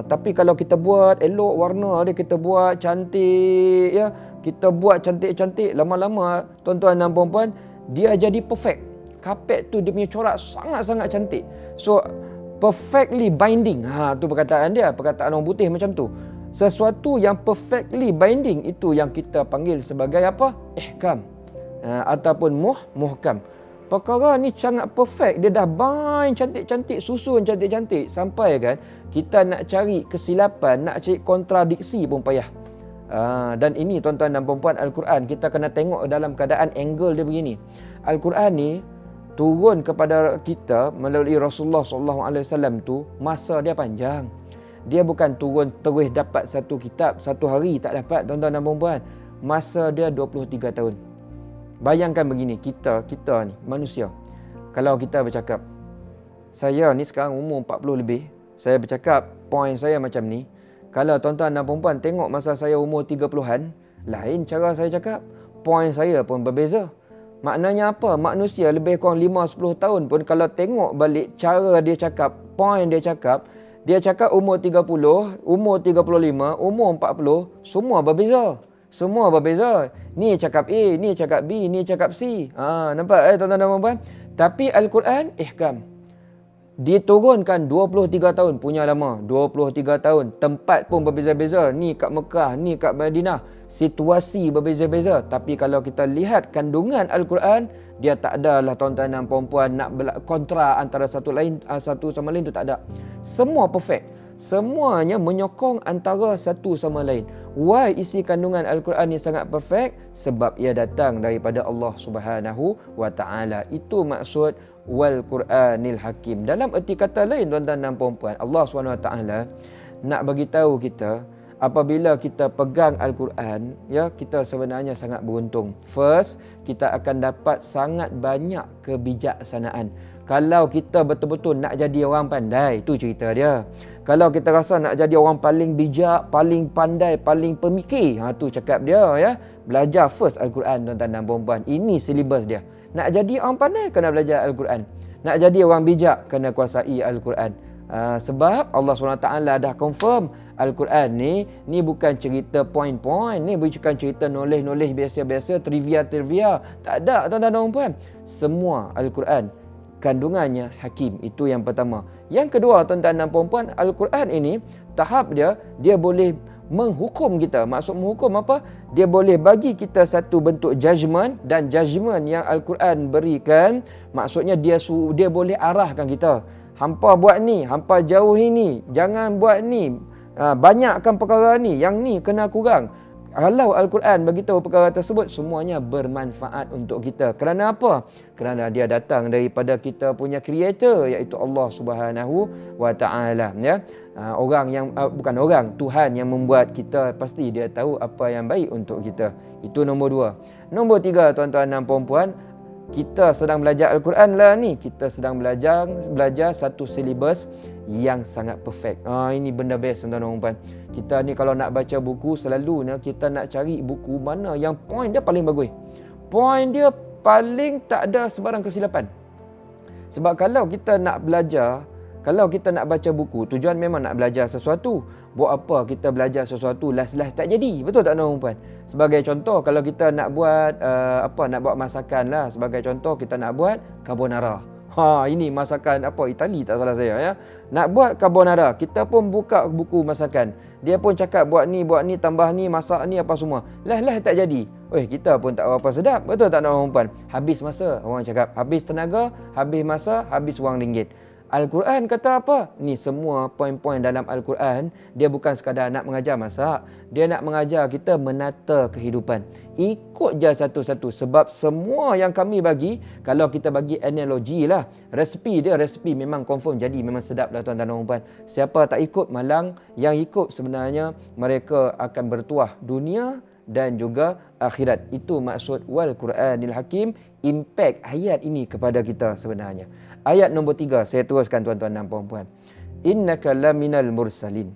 Tapi kalau kita buat elok warna dia, kita buat cantik, kita buat cantik-cantik, lama-lama tuan-tuan dan puan-puan, dia jadi perfect. Kapet tu dia punya corak sangat-sangat cantik. So perfectly binding. Tu perkataan dia, perkataan orang putih macam tu. Sesuatu yang perfectly binding, itu yang kita panggil sebagai apa? Ihkam. Ataupun muhkam. Perkara ni sangat perfect, dia dah bind cantik-cantik, susun cantik-cantik, sampai kan kita nak cari kesilapan, nak cari kontradiksi pun payah. Dan ini tuan-tuan dan puan-puan, Al-Quran kita kena tengok dalam keadaan angle dia begini. Al-Quran ni turun kepada kita melalui Rasulullah SAW tu, masa dia panjang. Dia bukan turun terus dapat satu kitab satu hari, tak dapat tuan-tuan dan puan-puan. Masa dia 23 tahun. Bayangkan begini, kita ni manusia. Kalau kita bercakap, saya ni sekarang umur 40 lebih, saya bercakap point saya macam ni. Kalau tuan-tuan dan puan-puan tengok masa saya umur 30-an, lain cara saya cakap. Point saya pun berbeza. Maknanya apa? Manusia lebih kurang 5-10 tahun pun kalau tengok balik cara dia cakap, point dia cakap umur 30, umur 35, umur 40, semua berbeza. Semua berbeza. Ni cakap A, ni cakap B, ni cakap C. Nampak tuan-tuan dan puan-puan? Tapi Al-Quran ihkam. Diturunkan 23 tahun, punya lama, 23 tahun. Tempat pun berbeza-beza. Ni kat Mekah, ni kat Madinah. Situasi berbeza-beza. Tapi kalau kita lihat kandungan Al-Quran, dia tak adalah tuan-tuan dan puan-puan nak kontra antara satu sama lain tu, tak ada. Semua perfect. Semuanya menyokong antara satu sama lain. Why isi kandungan Al-Quran ni sangat perfect? Sebab ia datang daripada Allah Subhanahu wa Ta'ala. Itu maksud wal Quranil Hakim. Dalam erti kata lain tuan-tuan dan puan-puan, Allah Subhanahu wa Ta'ala nak bagi tahu kita, apabila kita pegang Al-Quran, ya, kita sebenarnya sangat beruntung. First, kita akan dapat sangat banyak kebijaksanaan. Kalau kita betul-betul nak jadi orang pandai, tu cerita dia. Kalau kita rasa nak jadi orang paling bijak, paling pandai, paling pemikir, tu cakap dia, ya. Belajar first Al-Quran tuan-tuan dan puan-puan. Ini silibus dia. Nak jadi orang pandai, kena belajar Al-Quran. Nak jadi orang bijak, kena kuasai Al-Quran. Sebab Allah SWT dah confirm Al-Quran ni bukan cerita point-point, ni bukan cerita noleh-noleh biasa-biasa, trivia-trivia. Tak ada tuan-tuan dan puan. Semua Al-Quran kandungannya hakim. Itu yang pertama. Yang kedua tuan-tuan dan puan-puan, Al-Quran ini tahap dia boleh menghukum kita. Maksud menghukum apa? Dia boleh bagi kita satu bentuk judgement, dan judgement yang Al-Quran berikan, maksudnya dia boleh arahkan kita. Hampa buat ni, hampa jauh ini, jangan buat ni, banyakkan perkara ni, yang ni kena kurang. Kalau Al-Quran beritahu perkara tersebut, semuanya bermanfaat untuk kita. Kerana apa? Kerana dia datang daripada kita punya creator, iaitu Allah Subhanahu wa Ta'ala, ya. Tuhan yang membuat kita, pasti dia tahu apa yang baik untuk kita. Itu nombor 2. Nombor 3 tuan-tuan dan puan-puan, kita sedang belajar Al-Quran lah ni. Kita sedang belajar satu silibus yang sangat perfect. Ini benda best tuan-tuan dan puan. Kita ni kalau nak baca buku, selalunya kita nak cari buku mana yang point dia paling bagus. Point dia paling tak ada sebarang kesilapan. Sebab kalau kita nak belajar, kalau kita nak baca buku, tujuan memang nak belajar sesuatu. Buat apa kita belajar sesuatu last-last tak jadi? Betul tak tuan-tuan dan puan? Sebagai contoh, kalau kita nak buat nak buat masakan lah. Sebagai contoh, kita nak buat carbonara. Ini masakan Itali tak salah saya, ya. Nak buat carbonara, kita pun buka buku masakan. Dia pun cakap buat ni, tambah ni, masak ni apa semua. Lah tak jadi. Kita pun tak apa sedap. Betul tak tuan-tuan dan puan? Habis masa, orang cakap. Habis tenaga, habis masa, habis wang ringgit. Al-Quran kata apa? Ni semua poin-poin dalam Al-Quran, dia bukan sekadar nak mengajar masak. Dia nak mengajar kita menata kehidupan. Ikut je satu-satu. Sebab semua yang kami bagi, kalau kita bagi analogi lah, resepi memang confirm jadi, memang sedap lah tuan-tuan dan puan. Siapa tak ikut malang, yang ikut sebenarnya mereka akan bertuah dunia dan juga akhirat. Itu maksud wal Quranil Hakim, impact ayat ini kepada kita sebenarnya. Ayat nombor 3, saya teruskan tuan-tuan dan puan-puan. Innaka laminal mursalin.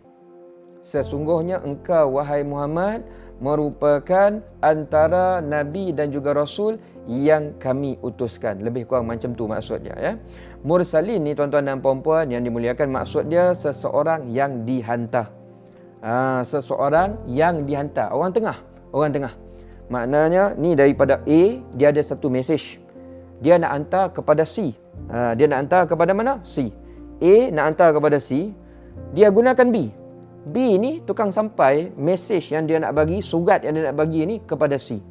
Sesungguhnya engkau wahai Muhammad merupakan antara nabi dan juga rasul yang kami utuskan. Lebih kurang macam tu maksudnya, ya. Mursalin ni tuan-tuan dan puan-puan yang dimuliakan, maksud dia seseorang yang dihantar. Seseorang yang dihantar, orang tengah. Maknanya ni daripada A, dia ada satu message. Dia nak hantar kepada C. Dia nak hantar kepada mana? C. A nak hantar kepada C. Dia gunakan B. B ni tukang sampai message yang dia nak bagi, surat yang dia nak bagi ni kepada C.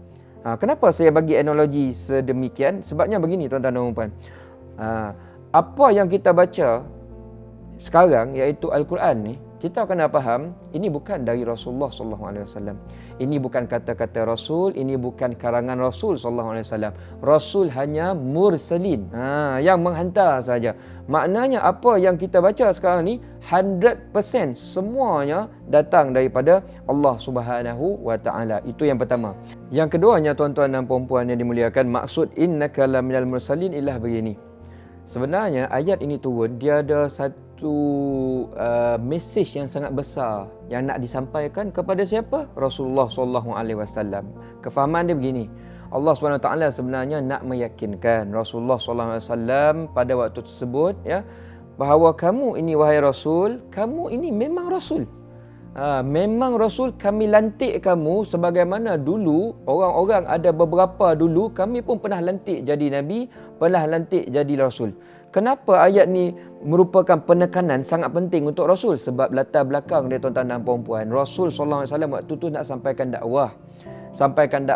Kenapa saya bagi analogi sedemikian? Sebabnya begini tuan-tuan dan puan. Apa yang kita baca sekarang, iaitu Al-Quran ni, kita kena faham, ini bukan dari Rasulullah SAW. Ini bukan kata-kata Rasul, ini bukan karangan Rasul SAW. Rasul hanya mursalin, yang menghantar saja. Maknanya apa yang kita baca sekarang ni 100% semuanya datang daripada Allah Subhanahu wa Ta'ala. Itu yang pertama. Yang keduanya tuan-tuan dan puan-puan yang dimuliakan, maksud innaka laminal mursalin ialah begini. Sebenarnya ayat ini turun, dia ada satu message yang sangat besar yang nak disampaikan kepada siapa? Rasulullah SAW. Kefahaman dia begini. Allah SWT sebenarnya nak meyakinkan Rasulullah SAW pada waktu tersebut, ya, bahawa kamu ini wahai Rasul, kamu ini memang Rasul. Memang Rasul kami lantik kamu sebagaimana dulu orang-orang ada beberapa dulu kami pun pernah lantik jadi Nabi, pernah lantik jadi Rasul. Kenapa ayat ni merupakan penekanan sangat penting untuk Rasul? Sebab latar belakang dia tuan-tuan dan puan-puan, Rasul SAW waktu tu nak sampaikan dakwah. Sampaikan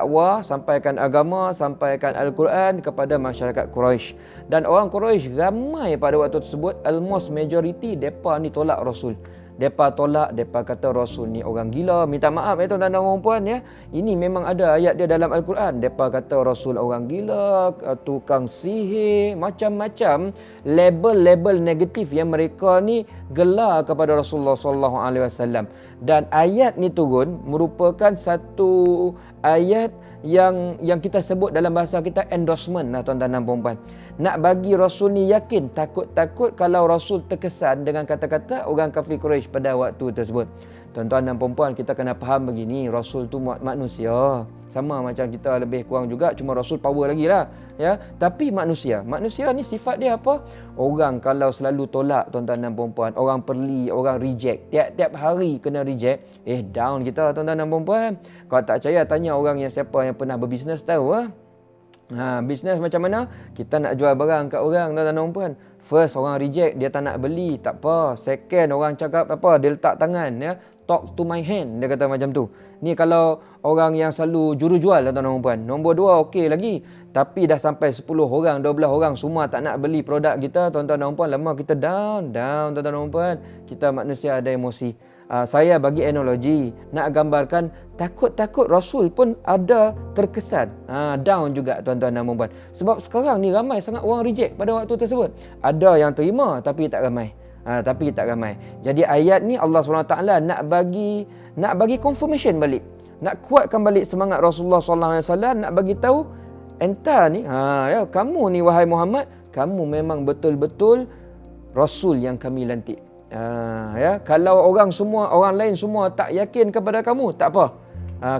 agama, sampaikan Al-Quran kepada masyarakat Quraisy. Dan orang Quraisy ramai pada waktu tersebut, almost majority mereka ni tolak Rasul. Mereka tolak, mereka kata Rasul ni orang gila. Minta maaf ya tuan-tuan dan puan ya. Ini memang ada ayat dia dalam Al-Quran. Mereka kata Rasul orang gila, tukang sihir, macam-macam label-label negatif yang mereka ni gelar kepada Rasulullah SAW. Dan ayat ni turun merupakan satu ayat yang kita sebut dalam bahasa kita endorsement lah tuan-tuan dan puan-puan. Nak bagi Rasul ni yakin, takut-takut kalau Rasul terkesan dengan kata-kata orang kafir Quraisy pada waktu tersebut. Tuan-tuan dan puan-puan, kita kena faham begini, Rasul tu manusia. Sama macam kita lebih kurang juga, cuma Rasul power lagi lah. Ya? Tapi manusia ni sifat dia apa? Orang kalau selalu tolak tuan-tuan dan puan-puan, orang perli, orang reject, tiap-tiap hari kena reject, down kita tuan-tuan dan puan-puan. Kalau tak percaya, tanya orang yang siapa yang pernah berbisnes tahu lah. Bisnes macam mana? Kita nak jual barang kat orang tuan-tuan dan puan. First orang reject, dia tak nak beli, tak apa. Second orang cakap apa? Dia letak tangan ya. Talk to my hand, dia kata macam tu. Ni kalau orang yang selalu juru jual tuan-tuan dan puan. Nombor 2 okey lagi. Tapi dah sampai 10 orang, 12 orang semua tak nak beli produk kita, tuan-tuan dan puan, lama kita down tuan-tuan dan puan. Kita manusia ada emosi. Saya bagi analogi, nak gambarkan takut-takut Rasul pun ada terkesan down juga tuan-tuan dan puan. Sebab sekarang ni ramai sangat orang reject pada waktu tersebut. Ada yang terima tapi tak ramai. Jadi ayat ni Allah SWT nak bagi confirmation balik. Nak kuatkan balik semangat Rasulullah SAW, nak bagi tahu entah ni kamu ni wahai Muhammad, kamu memang betul-betul Rasul yang kami lantik. Kalau orang lain semua tak yakin kepada kamu, tak apa.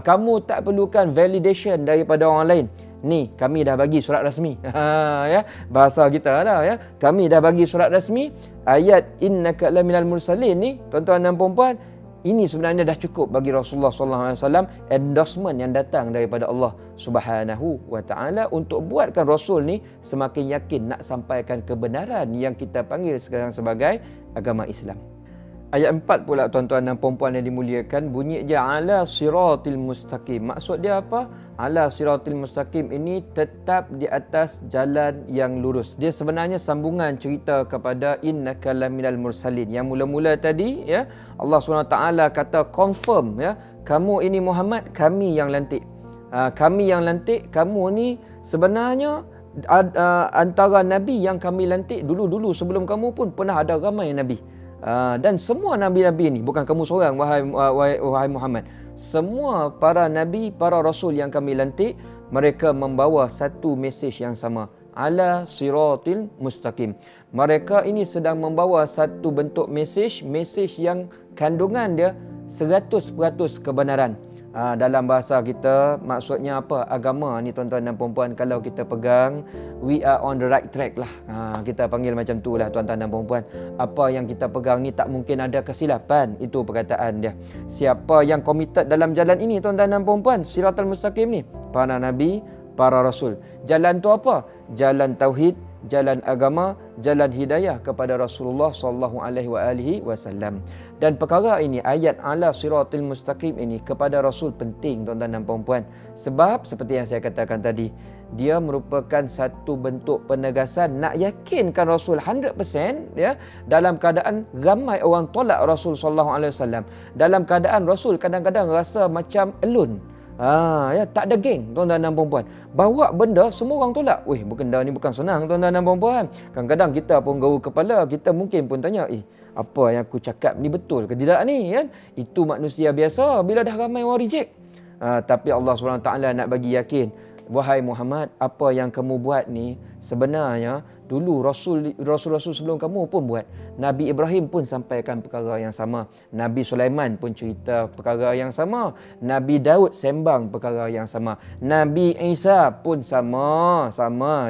Kamu tak perlukan validation daripada orang lain. Ni kami dah bagi surat rasmi. Bahasa kita dah ya. Kami dah bagi surat rasmi ayat innaka laminal mursalin ni tuan-tuan dan puan-puan. Ini sebenarnya dah cukup bagi Rasulullah SAW endorsement yang datang daripada Allah Subhanahu wa taala untuk buatkan Rasul ni semakin yakin nak sampaikan kebenaran yang kita panggil sekarang sebagai agama Islam. Ayat 4 pula tuan-tuan dan puan-puan yang dimuliakan, bunyi dia ala siratil mustaqim. Maksud dia apa? Ala siratil mustaqim ini tetap di atas jalan yang lurus. Dia sebenarnya sambungan cerita kepada innaka laminal mursalin. Yang mula-mula tadi ya, Allah SWT kata confirm ya, kamu ini Muhammad, kami yang lantik. Kami yang lantik, kamu ni sebenarnya antara nabi yang kami lantik dulu-dulu sebelum kamu pun pernah ada ramai nabi. Dan semua nabi-nabi ni, bukan kamu seorang wahai Muhammad, semua para nabi, para rasul yang kami lantik, mereka membawa satu mesej yang sama, ala siratil mustaqim. Mereka ini sedang membawa satu bentuk mesej yang kandungan dia 100% kebenaran. Dalam bahasa kita, maksudnya apa? Agama ni tuan-tuan dan puan-puan, kalau kita pegang, we are on the right track lah. Kita panggil macam tu lah tuan-tuan dan puan-puan. Apa yang kita pegang ni tak mungkin ada kesilapan. Itu perkataan dia. Siapa yang committed dalam jalan ini tuan-tuan dan puan-puan, siratal mustaqim ni, para nabi, para rasul. Jalan tu apa? Jalan tauhid, jalan agama, jalan hidayah kepada Rasulullah SAW. Dan perkara ini, ayat ala siratil mustaqim ini kepada Rasul penting tuan-tuan dan puan-puan. Sebab seperti yang saya katakan tadi, dia merupakan satu bentuk penegasan nak yakinkan Rasul 100% ya, dalam keadaan ramai orang tolak Rasul SAW. Dalam keadaan Rasul kadang-kadang rasa macam alone. Tak ada geng tuan-tuan dan puan-puan. Bawa benda semua orang tolak. Benda ni bukan senang tuan-tuan dan puan-puan. Kadang-kadang kita pun gaul kepala, kita mungkin pun tanya, apa yang aku cakap ni betul ke tidak ni kan? Itu manusia biasa bila dah ramai orang reject. Tapi Allah SWT nak bagi yakin, wahai Muhammad, apa yang kamu buat ni sebenarnya dulu Rasul-Rasul sebelum kamu pun buat. Nabi Ibrahim pun sampaikan perkara yang sama. Nabi Sulaiman pun cerita perkara yang sama. Nabi Daud sembang perkara yang sama. Nabi Isa pun sama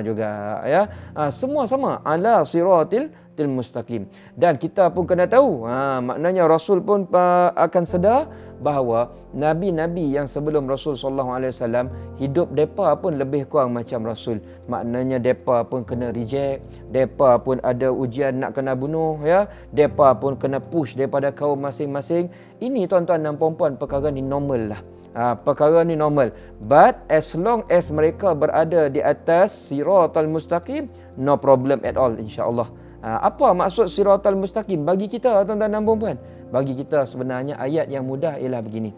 juga ya. Semua sama ala siratil siratil mustaqim. Dan kita pun kena tahu, maknanya Rasul pun akan sedar bahawa nabi-nabi yang sebelum Rasul sallallahu alaihi wasallam hidup depa pun lebih kurang macam Rasul. Maknanya depa pun kena reject, depa pun ada ujian nak kena bunuh ya, depa pun kena push daripada kaum masing-masing. Ini tuan-tuan dan puan-puan, perkara ni normal lah. Perkara ni normal. But as long as mereka berada di atas siratal mustaqim, no problem at all, insya-Allah. Apa maksud siratal mustaqim bagi kita tuan-tuan dan puan-puan? Bagi kita sebenarnya ayat yang mudah ialah begini.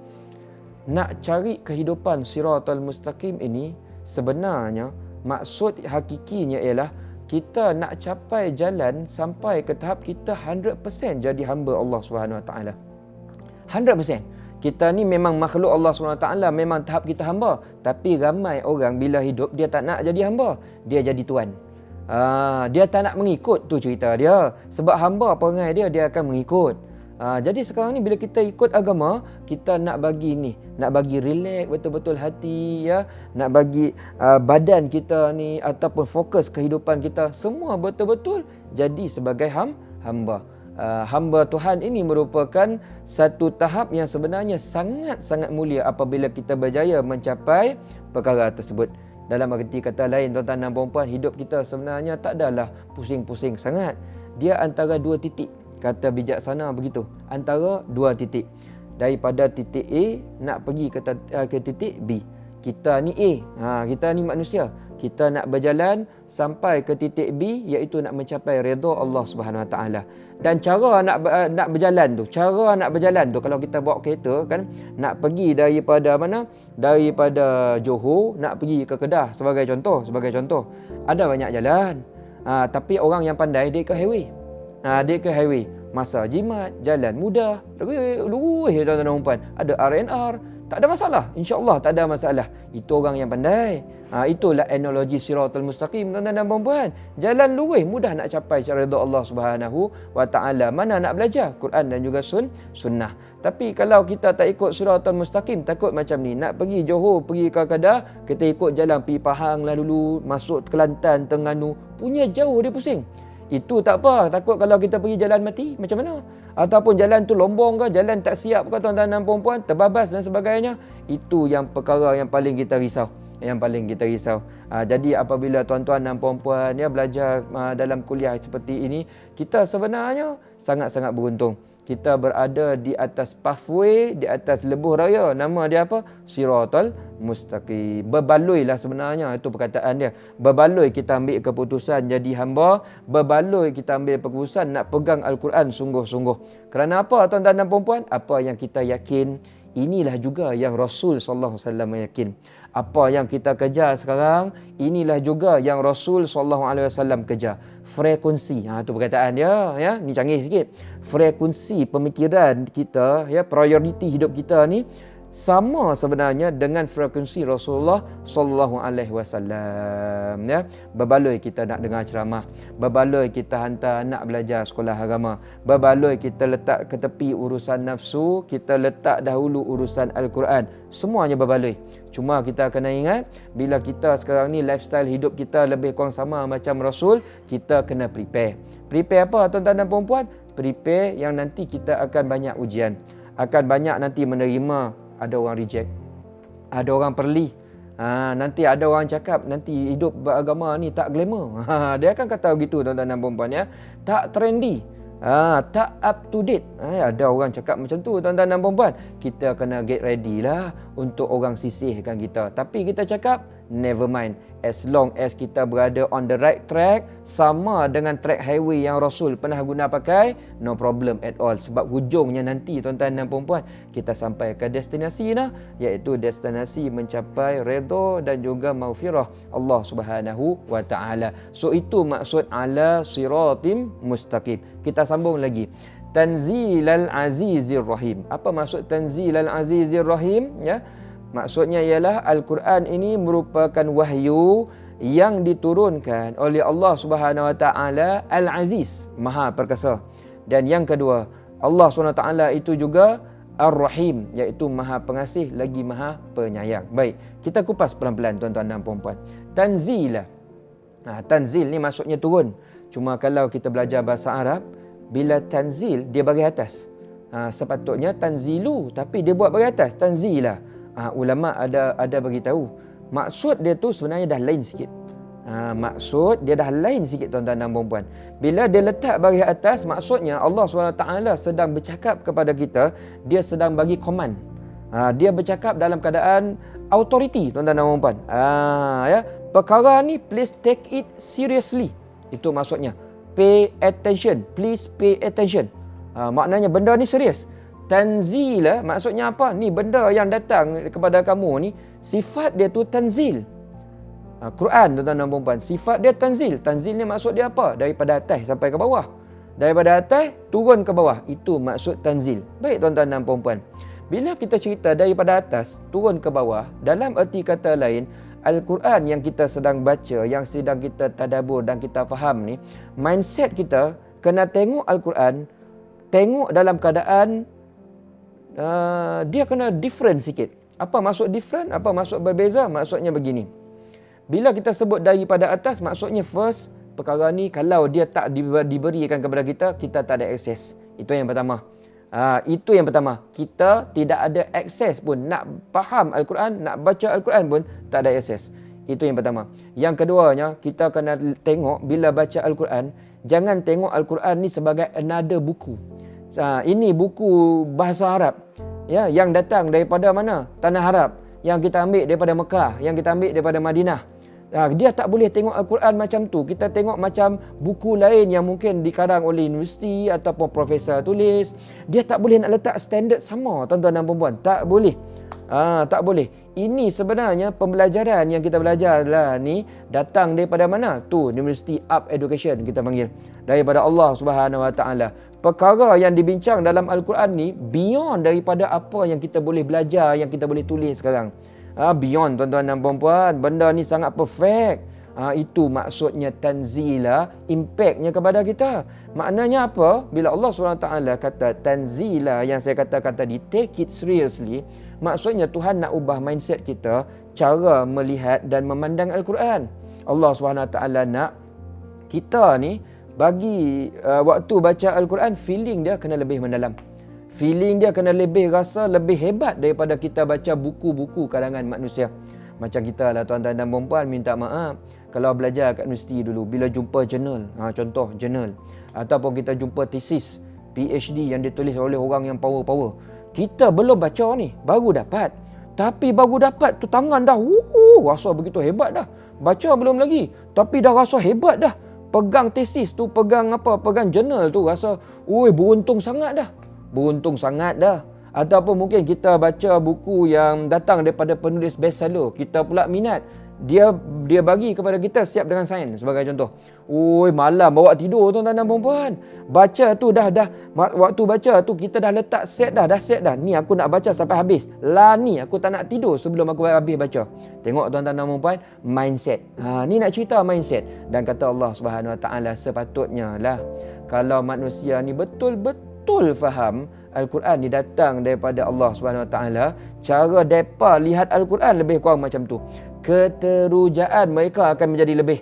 Nak cari kehidupan siratal mustaqim ini, sebenarnya maksud hakikinya ialah kita nak capai jalan sampai ke tahap kita 100% jadi hamba Allah Subhanahu Wa Taala. 100%. Kita ni memang makhluk Allah Subhanahu Wa Taala, memang tahap kita hamba. Tapi ramai orang bila hidup dia tak nak jadi hamba, dia jadi tuan. Dia tak nak mengikut, tu cerita dia. Sebab hamba perangai dia akan mengikut. Jadi sekarang ni bila kita ikut agama, kita nak bagi ni, nak bagi relax betul-betul hati ya, nak bagi badan kita ni ataupun fokus kehidupan kita semua betul-betul jadi sebagai hamba. Hamba Tuhan ini merupakan satu tahap yang sebenarnya sangat-sangat mulia apabila kita berjaya mencapai perkara tersebut. Dalam arti kata lain tuan-tuan dan puan-puan, hidup kita sebenarnya tak adalah pusing-pusing sangat. Dia antara dua titik. Kata bijaksana begitu, antara dua titik. Daripada titik A nak pergi ke titik B. Kita ni A, kita ni manusia. Kita nak berjalan sampai ke titik B, iaitu nak mencapai redha Allah Subhanahu Wa Taala. Dan cara nak berjalan tu, kalau kita bawa kereta kan, nak pergi daripada mana? Daripada Johor nak pergi ke Kedah sebagai contoh. Ada banyak jalan. Tapi orang yang pandai dia ke highway. Masa jimat, jalan mudah, lurus tuan-tuan dan puan. Ada R&R, tak ada masalah. InsyaAllah tak ada masalah. Itu orang yang pandai. Itulah analogi siratal mustaqim tuan-tuan dan puan. Jalan lurus, mudah nak capai redha Allah Subhanahu Wa Taala. Mana nak belajar Quran dan juga sunnah. Tapi kalau kita tak ikut siratal mustaqim, takut macam ni. Nak pergi Johor, pergi ke Kedah, kita ikut jalan pergi Pahang lah dulu, masuk Kelantan, Terengganu. Punya jauh dia pusing. Itu tak apa, takut kalau kita pergi jalan mati, macam mana? Ataupun jalan tu lombong ke, jalan tak siap ke tuan-tuan dan puan-puan, terbabas dan sebagainya. Itu yang perkara yang paling kita risau. Jadi apabila tuan-tuan dan puan-puan ya belajar dalam kuliah seperti ini, kita sebenarnya sangat-sangat beruntung. Kita berada di atas pathway, di atas lebuh raya. Nama dia apa? Siratal mustaqim. Berbaloi lah sebenarnya, itu perkataan dia. Berbaloi kita ambil keputusan jadi hamba. Berbaloi kita ambil keputusan nak pegang Al-Quran sungguh-sungguh. Kerana apa tuan-tuan dan puan-puan? Apa yang kita yakin, inilah juga yang Rasul sallallahu alaihi wasallam yakin. Apa yang kita kejar sekarang, inilah juga yang Rasul sallallahu alaihi wasallam kejar. Frekuensi, itu perkataan dia ya, ni canggih sikit. Frekuensi pemikiran kita ya, prioriti hidup kita ni sama sebenarnya dengan frekuensi Rasulullah sallallahu alaihi wasallam ya. Berbaloi kita nak dengar ceramah, berbaloi kita hantar anak belajar sekolah agama, berbaloi kita letak ke tepi urusan nafsu, kita letak dahulu urusan Al-Quran. Semuanya berbaloi. Cuma kita kena ingat, bila kita sekarang ni lifestyle hidup kita lebih kurang sama macam Rasul, kita kena prepare. Prepare apa tuan-tuan dan puan-puan? Prepare yang nanti kita akan banyak ujian, akan banyak nanti menerima. Ada orang reject, ada orang perli, nanti ada orang cakap nanti hidup beragama ni tak glamour. Dia akan kata begitu tuan-tuan dan puan-puan ya. Tak trendy, tak up to date. Ada orang cakap macam tu tuan-tuan dan puan-puan. Kita kena get ready lah untuk orang sisihkan kita. Tapi kita cakap never mind. As long as kita berada on the right track, sama dengan track highway yang Rasul pernah guna pakai, no problem at all. Sebab hujungnya nanti tuan-tuan dan puan-puan, kita sampai ke destinasi dah, iaitu destinasi mencapai redha dan juga maghfirah Allah Subhanahu Wa Taala. So itu maksud ala siratim mustaqim. Kita sambung lagi. Tanzilal Azizir Rahim. Apa maksud Tanzilal Azizir Rahim ya? Maksudnya ialah Al-Quran ini merupakan wahyu yang diturunkan oleh Allah Subhanahu Wa Taala Al-Aziz, Maha Perkasa. Dan yang kedua, Allah Subhanahu Wa Taala itu juga Ar-Rahim, iaitu Maha Pengasih lagi Maha Penyayang. Baik, kita kupas pelan-pelan tuan-tuan dan puan-puan. Tanzil ni maksudnya turun. Cuma kalau kita belajar bahasa Arab, bila tanzil dia bagi atas. Sepatutnya tanzilu, tapi dia buat bagi atas, tanzila. Ulama ada bagi tahu. Maksud dia tu sebenarnya dah lain sikit. Maksud dia dah lain sikit tuan-tuan dan puan-puan. Bila dia letak bagi atas, maksudnya Allah SWT sedang bercakap kepada kita, dia sedang bagi command. Dia bercakap dalam keadaan authority tuan-tuan dan puan-puan. Ya, perkara ni please take it seriously. Itu maksudnya. Pay attention, please pay attention. Maknanya benda ni serius. Tanzila maksudnya apa? Ni benda yang datang kepada kamu ni, sifat dia tu tanzil. Quran tuan-tuan dan puan-puan, sifat dia tanzil. Tanzil ni maksud dia apa? Daripada atas sampai ke bawah. Daripada atas turun ke bawah. Itu maksud tanzil. Baik tuan-tuan dan puan-puan. Bila kita cerita daripada atas turun ke bawah, dalam erti kata lain, Al-Quran yang kita sedang baca, yang sedang kita tadabbur dan kita faham ni, mindset kita kena tengok Al-Quran, tengok dalam keadaan dia kena different sikit. Apa maksud different? Apa maksud berbeza? Maksudnya begini. Bila kita sebut daripada atas, maksudnya first, perkara ni kalau dia tak diberikan kepada kita, kita tak ada akses. Itu yang pertama. Itu yang pertama. Kita tidak ada akses pun. Nak faham Al-Quran, nak baca Al-Quran pun tak ada akses. Itu yang pertama. Yang keduanya, kita kena tengok bila baca Al-Quran, jangan tengok Al-Quran ni sebagai another buku. Ini buku bahasa Arab. Ya, yang datang daripada mana? Tanah Arab. Yang kita ambil daripada Mekah, yang kita ambil daripada Madinah. Dia tak boleh tengok Al-Quran macam tu. Kita tengok macam buku lain yang mungkin dikarang oleh universiti ataupun profesor tulis. Dia tak boleh nak letak standard sama tuan-tuan dan puan-puan. Tak boleh. Tak boleh. Ini sebenarnya pembelajaran yang kita belajar lah ni datang daripada mana? Tu University Up Education kita panggil. Daripada Allah Subhanahu Wa Taala. Perkara yang dibincang dalam Al-Quran ni beyond daripada apa yang kita boleh belajar, yang kita boleh tulis sekarang. Beyond tuan-tuan dan puan-puan. Benda ni sangat perfect. Itu maksudnya tanzila, impactnya kepada kita. Maknanya apa? Bila Allah SWT kata tanzila yang saya katakan tadi, take it seriously, maksudnya Tuhan nak ubah mindset kita, cara melihat dan memandang Al-Quran. Allah SWT nak kita ni bagi waktu baca Al-Quran, feeling dia kena lebih mendalam. Feeling dia kena lebih rasa lebih hebat daripada kita baca buku-buku karangan manusia. Macam kita lah tuan-tuan dan puan-puan, minta maaf kalau belajar kat universiti dulu, bila jumpa jurnal, contoh jurnal, ataupun kita jumpa tesis PhD yang ditulis oleh orang yang power-power, kita belum baca ni, baru dapat. Tapi baru dapat tu tangan dah rasa begitu hebat dah. Baca belum lagi, tapi dah rasa hebat dah. Pegang tesis tu, pegang jurnal tu, rasa beruntung sangat dah. Beruntung sangat dah. Ataupun mungkin kita baca buku yang datang daripada penulis bestseller, kita pula minat, dia bagi kepada kita siap dengan sains sebagai contoh. Malam bawa tidur tuan-tuan dan puan-puan. Baca tu dah waktu baca tu kita dah letak set dah ni aku nak baca sampai habis. Ni aku tak nak tidur sebelum aku habis baca. Tengok tuan-tuan dan puan-puan, mindset. Ni nak cerita mindset. Dan kata Allah Subhanahu Wa Taala, sepatutnya lah kalau manusia ni betul-betul faham Al-Quran ni datang daripada Allah Subhanahu Wa Taala, cara depa lihat Al-Quran lebih kurang macam tu. Keterujaan mereka akan menjadi lebih.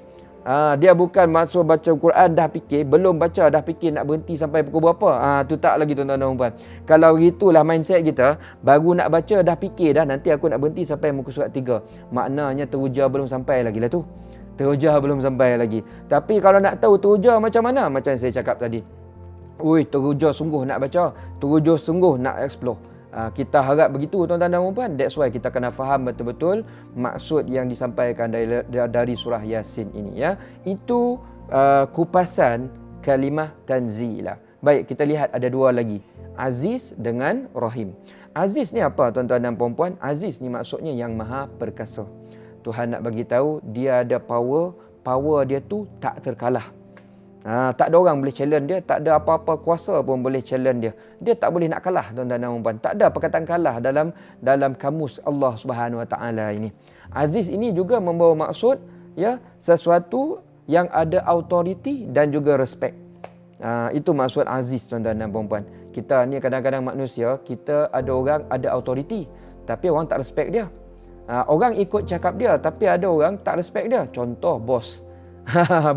Dia bukan masuk baca Quran dah fikir, belum baca dah fikir nak berhenti sampai pukul berapa. Tu tak lagi tuan-tuan dan puan. Kalau gitulah mindset kita, baru nak baca dah fikir dah nanti aku nak berhenti sampai muka surat 3. Maknanya teruja belum sampai lagi lah tu. Teruja belum sampai lagi. Tapi kalau nak tahu teruja macam mana, macam saya cakap tadi, teruja sungguh nak baca, teruja sungguh nak explore. Kita harap begitu tuan-tuan dan puan. That's why kita kena faham betul-betul maksud yang disampaikan dari surah Yasin ini, ya. Itu kupasan kalimah tanzila. Baik, kita lihat ada dua lagi, Aziz dengan Rahim. Aziz ni apa tuan-tuan dan puan? Aziz ni maksudnya yang maha perkasa. Tuhan nak bagi tahu dia ada power dia tu tak terkalah. Tak ada orang boleh challenge dia, tak ada apa-apa kuasa pun boleh challenge dia. Dia tak boleh nak kalah tuan-tuan dan puan. Tak ada perkataan kalah dalam kamus Allah Subhanahu Wa Taala ini. Aziz ini juga membawa maksud, ya, sesuatu yang ada authority dan juga respect. Itu maksud aziz tuan-tuan dan puan. Kita ni kadang-kadang manusia, kita ada orang ada authority tapi orang tak respect dia. Orang ikut cakap dia tapi ada orang tak respect dia. Contoh bos.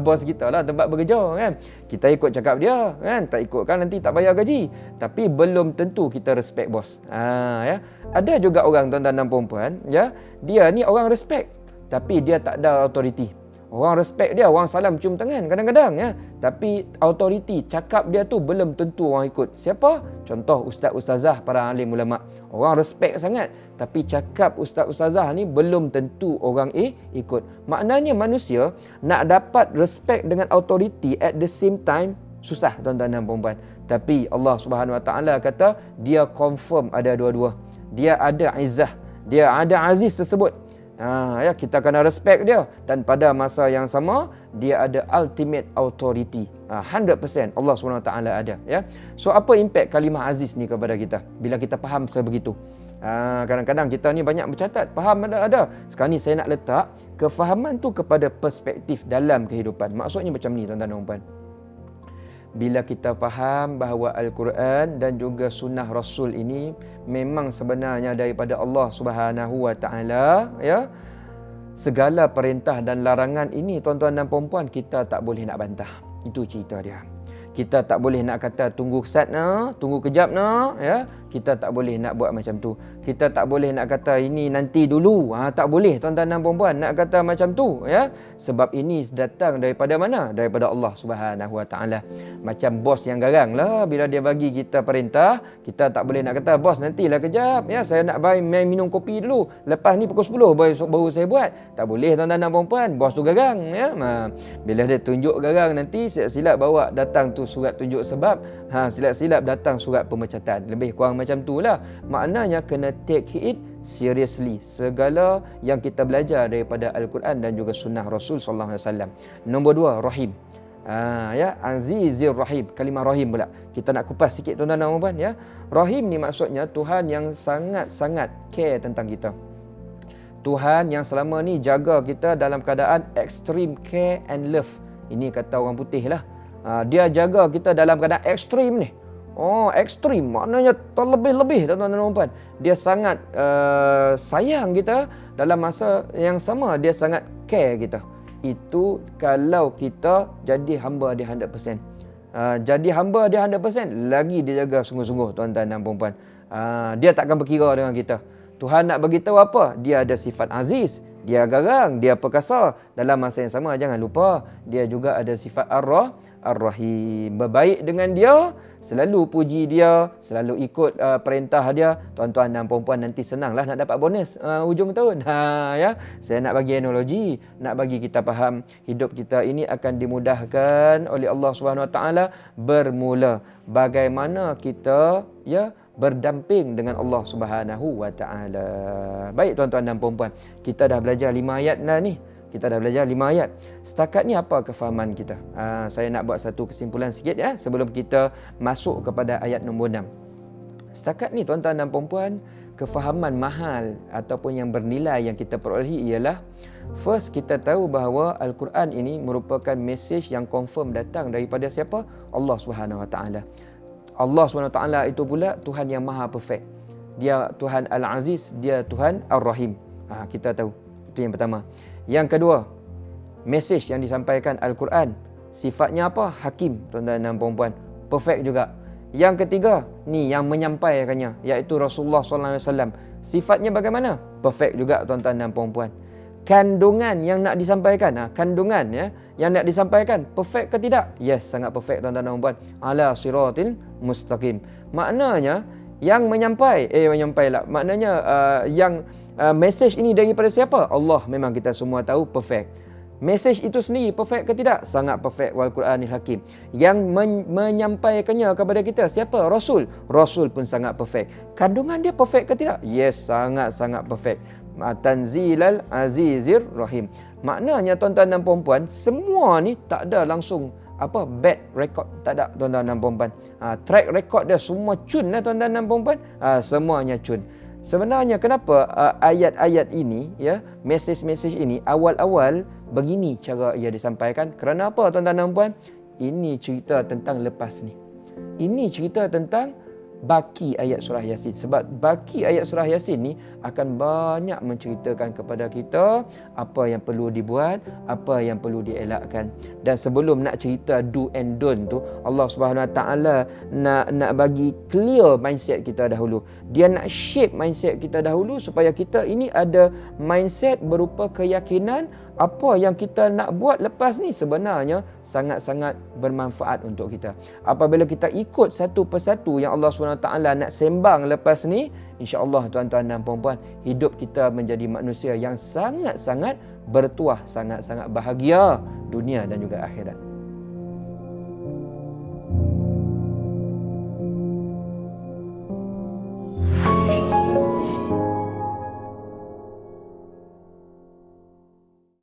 Bos kita lah tempat bekerja kan. Kita ikut cakap dia kan. Tak ikut kan nanti tak bayar gaji. Tapi belum tentu kita respect bos. Ya. Ada juga orang tuan-tuan dan puan-puan, ya, dia ni orang respect tapi dia tak ada authority. Orang respect dia, orang salam cium tangan kadang-kadang, ya. Tapi authority cakap dia tu belum tentu orang ikut. Siapa? Contoh ustaz-ustazah, para alim ulama. Orang respect sangat tapi cakap ustaz-ustazah ni belum tentu orang ikut. Maknanya manusia nak dapat respect dengan authority at the same time susah tuan-tuan dan puan-puan. Tapi Allah Subhanahu Wa Taala kata dia confirm ada dua-dua. Dia ada izzah, dia ada aziz tersebut. Ya, kita kena respect dia, dan pada masa yang sama dia ada ultimate authority. 100% Allah SWT ada, ya. So apa impact kalimah aziz ni kepada kita bila kita faham sebegitu? Kadang-kadang kita ni banyak bercatat, faham ada. Sekarang ni saya nak letak kefahaman tu kepada perspektif dalam kehidupan. Maksudnya macam ni tuan-tuan dan puan. Bila kita faham bahawa Al-Quran dan juga sunnah Rasul ini memang sebenarnya daripada Allah Subhanahu Wa Taala, ya. Segala perintah dan larangan ini tuan-tuan dan puan-puan kita tak boleh nak bantah. Itu cerita dia. Kita tak boleh nak kata tunggu sat nak, tunggu kejap nak, ya. Kita tak boleh nak buat macam tu. Kita tak boleh nak kata ini nanti dulu. Tak boleh tuan-tuan dan puan-puan nak kata macam tu, ya. Sebab ini datang daripada mana? Daripada Allah Subhanahu Wa Taala. Macam bos yang garang lah bila dia bagi kita perintah, kita tak boleh nak kata bos nantilah kejap, ya, saya nak main minum kopi dulu. Lepas ni pukul 10 baru saya buat. Tak boleh tuan-tuan dan puan-puan, bos tu garang, ya. Bila dia tunjuk garang nanti silap-silap bawa datang tu surat tunjuk sebab, silap-silap datang surat pemecatan. Lebih kurang macam tu lah. Maknanya kena take it seriously segala yang kita belajar daripada Al-Quran dan juga sunnah Rasul sallallahu alaihi wasallam. Nombor 2, rahim. Ya, Azizir Rahim. Kalimah rahim pula kita nak kupas sikit tuan-tuan dan puan, ya. Rahim ni maksudnya Tuhan yang sangat-sangat care tentang kita. Tuhan yang selama ni jaga kita dalam keadaan extreme care and love. Ini kata orang putih lah. Dia jaga kita dalam keadaan ekstrim ni. Ekstrim maknanya terlebih-lebih tuan-tuan dan puan. Dia sangat sayang kita, dalam masa yang sama dia sangat care kita. Itu kalau kita jadi hamba dia 100%. Jadi hamba dia 100%, lagi dia jaga sungguh-sungguh tuan-tuan dan puan. Dia takkan berkira dengan kita. Tuhan nak beritahu apa? Dia ada sifat aziz, dia garang, dia perkasa. Dalam masa yang sama jangan lupa dia juga ada sifat Ar-Rahim. Berbaik dengan dia, selalu puji dia, selalu ikut perintah dia. Tuan-tuan dan puan-puan nanti senanglah nak dapat bonus hujung tahun. Ya, saya nak bagi analogi, nak bagi kita faham hidup kita ini akan dimudahkan oleh Allah Subhanahu Wa Taala bermula bagaimana kita, ya, berdamping dengan Allah Subhanahu Wa Taala. Baik tuan-tuan dan puan-puan, kita dah belajar 5 ayat dah ni. Kita dah belajar 5 ayat. Setakat ni apa kefahaman kita? Saya nak buat satu kesimpulan sikit, ya, sebelum kita masuk kepada ayat nombor 6. Setakat ni tuan-tuan dan puan-puan, kefahaman mahal ataupun yang bernilai yang kita perolehi ialah, first, kita tahu bahawa Al-Quran ini merupakan mesej yang confirm datang daripada siapa? Allah Subhanahu Wa Taala. Allah SWT itu pula Tuhan yang maha perfect. Dia Tuhan Al-Aziz, dia Tuhan Ar-Rahim. Kita tahu. Itu yang pertama. Yang kedua, mesej yang disampaikan Al-Quran, sifatnya apa? Hakim, tuan-tuan dan puan-puan. Perfect juga. Yang ketiga, ni yang menyampaikannya, iaitu Rasulullah SAW. Sifatnya bagaimana? Perfect juga tuan-tuan dan puan-puan. Kandungan yang nak disampaikan, kandungan, ya, yang nak disampaikan perfect ke tidak? Yes, sangat perfect tuan-tuan dan puan. Ala siratil mustaqim. Maknanya yang menyampaikan maknanya yang mesej ini daripada siapa? Allah. Memang kita semua tahu perfect. Mesej itu sendiri perfect ke tidak? Sangat perfect. Wal Quranil Hakim. Yang menyampaikannya kepada kita siapa? Rasul. Rasul pun sangat perfect. Kandungan dia perfect ke tidak? Yes, sangat-sangat perfect. Tanzilal Azizir Rahim. Maknanya tuan-tuan dan puan-puan, semua ni tak ada langsung bad record, tak ada tuan-tuan dan puan-puan. Track record dia semua cun lah tuan-tuan dan puan-puan. Semuanya cun. Sebenarnya kenapa ayat-ayat ini, ya, mesej-mesej ini awal-awal begini cara ia disampaikan? Kerana apa tuan-tuan dan puan? Ini cerita tentang lepas ni. Ini cerita tentang baki ayat surah Yasin. Sebab baki ayat surah Yasin ni akan banyak menceritakan kepada kita apa yang perlu dibuat, apa yang perlu dielakkan. Dan sebelum nak cerita do and don't tu, Allah Subhanahu Wa Taala nak bagi clear mindset kita dahulu. Dia nak shape mindset kita dahulu supaya kita ini ada mindset berupa keyakinan apa yang kita nak buat lepas ni sebenarnya sangat-sangat bermanfaat untuk kita. Apabila kita ikut satu persatu yang Allah SWT nak sembang lepas ni, insya-Allah tuan-tuan dan puan-puan, hidup kita menjadi manusia yang sangat-sangat bertuah, sangat-sangat bahagia dunia dan juga akhirat.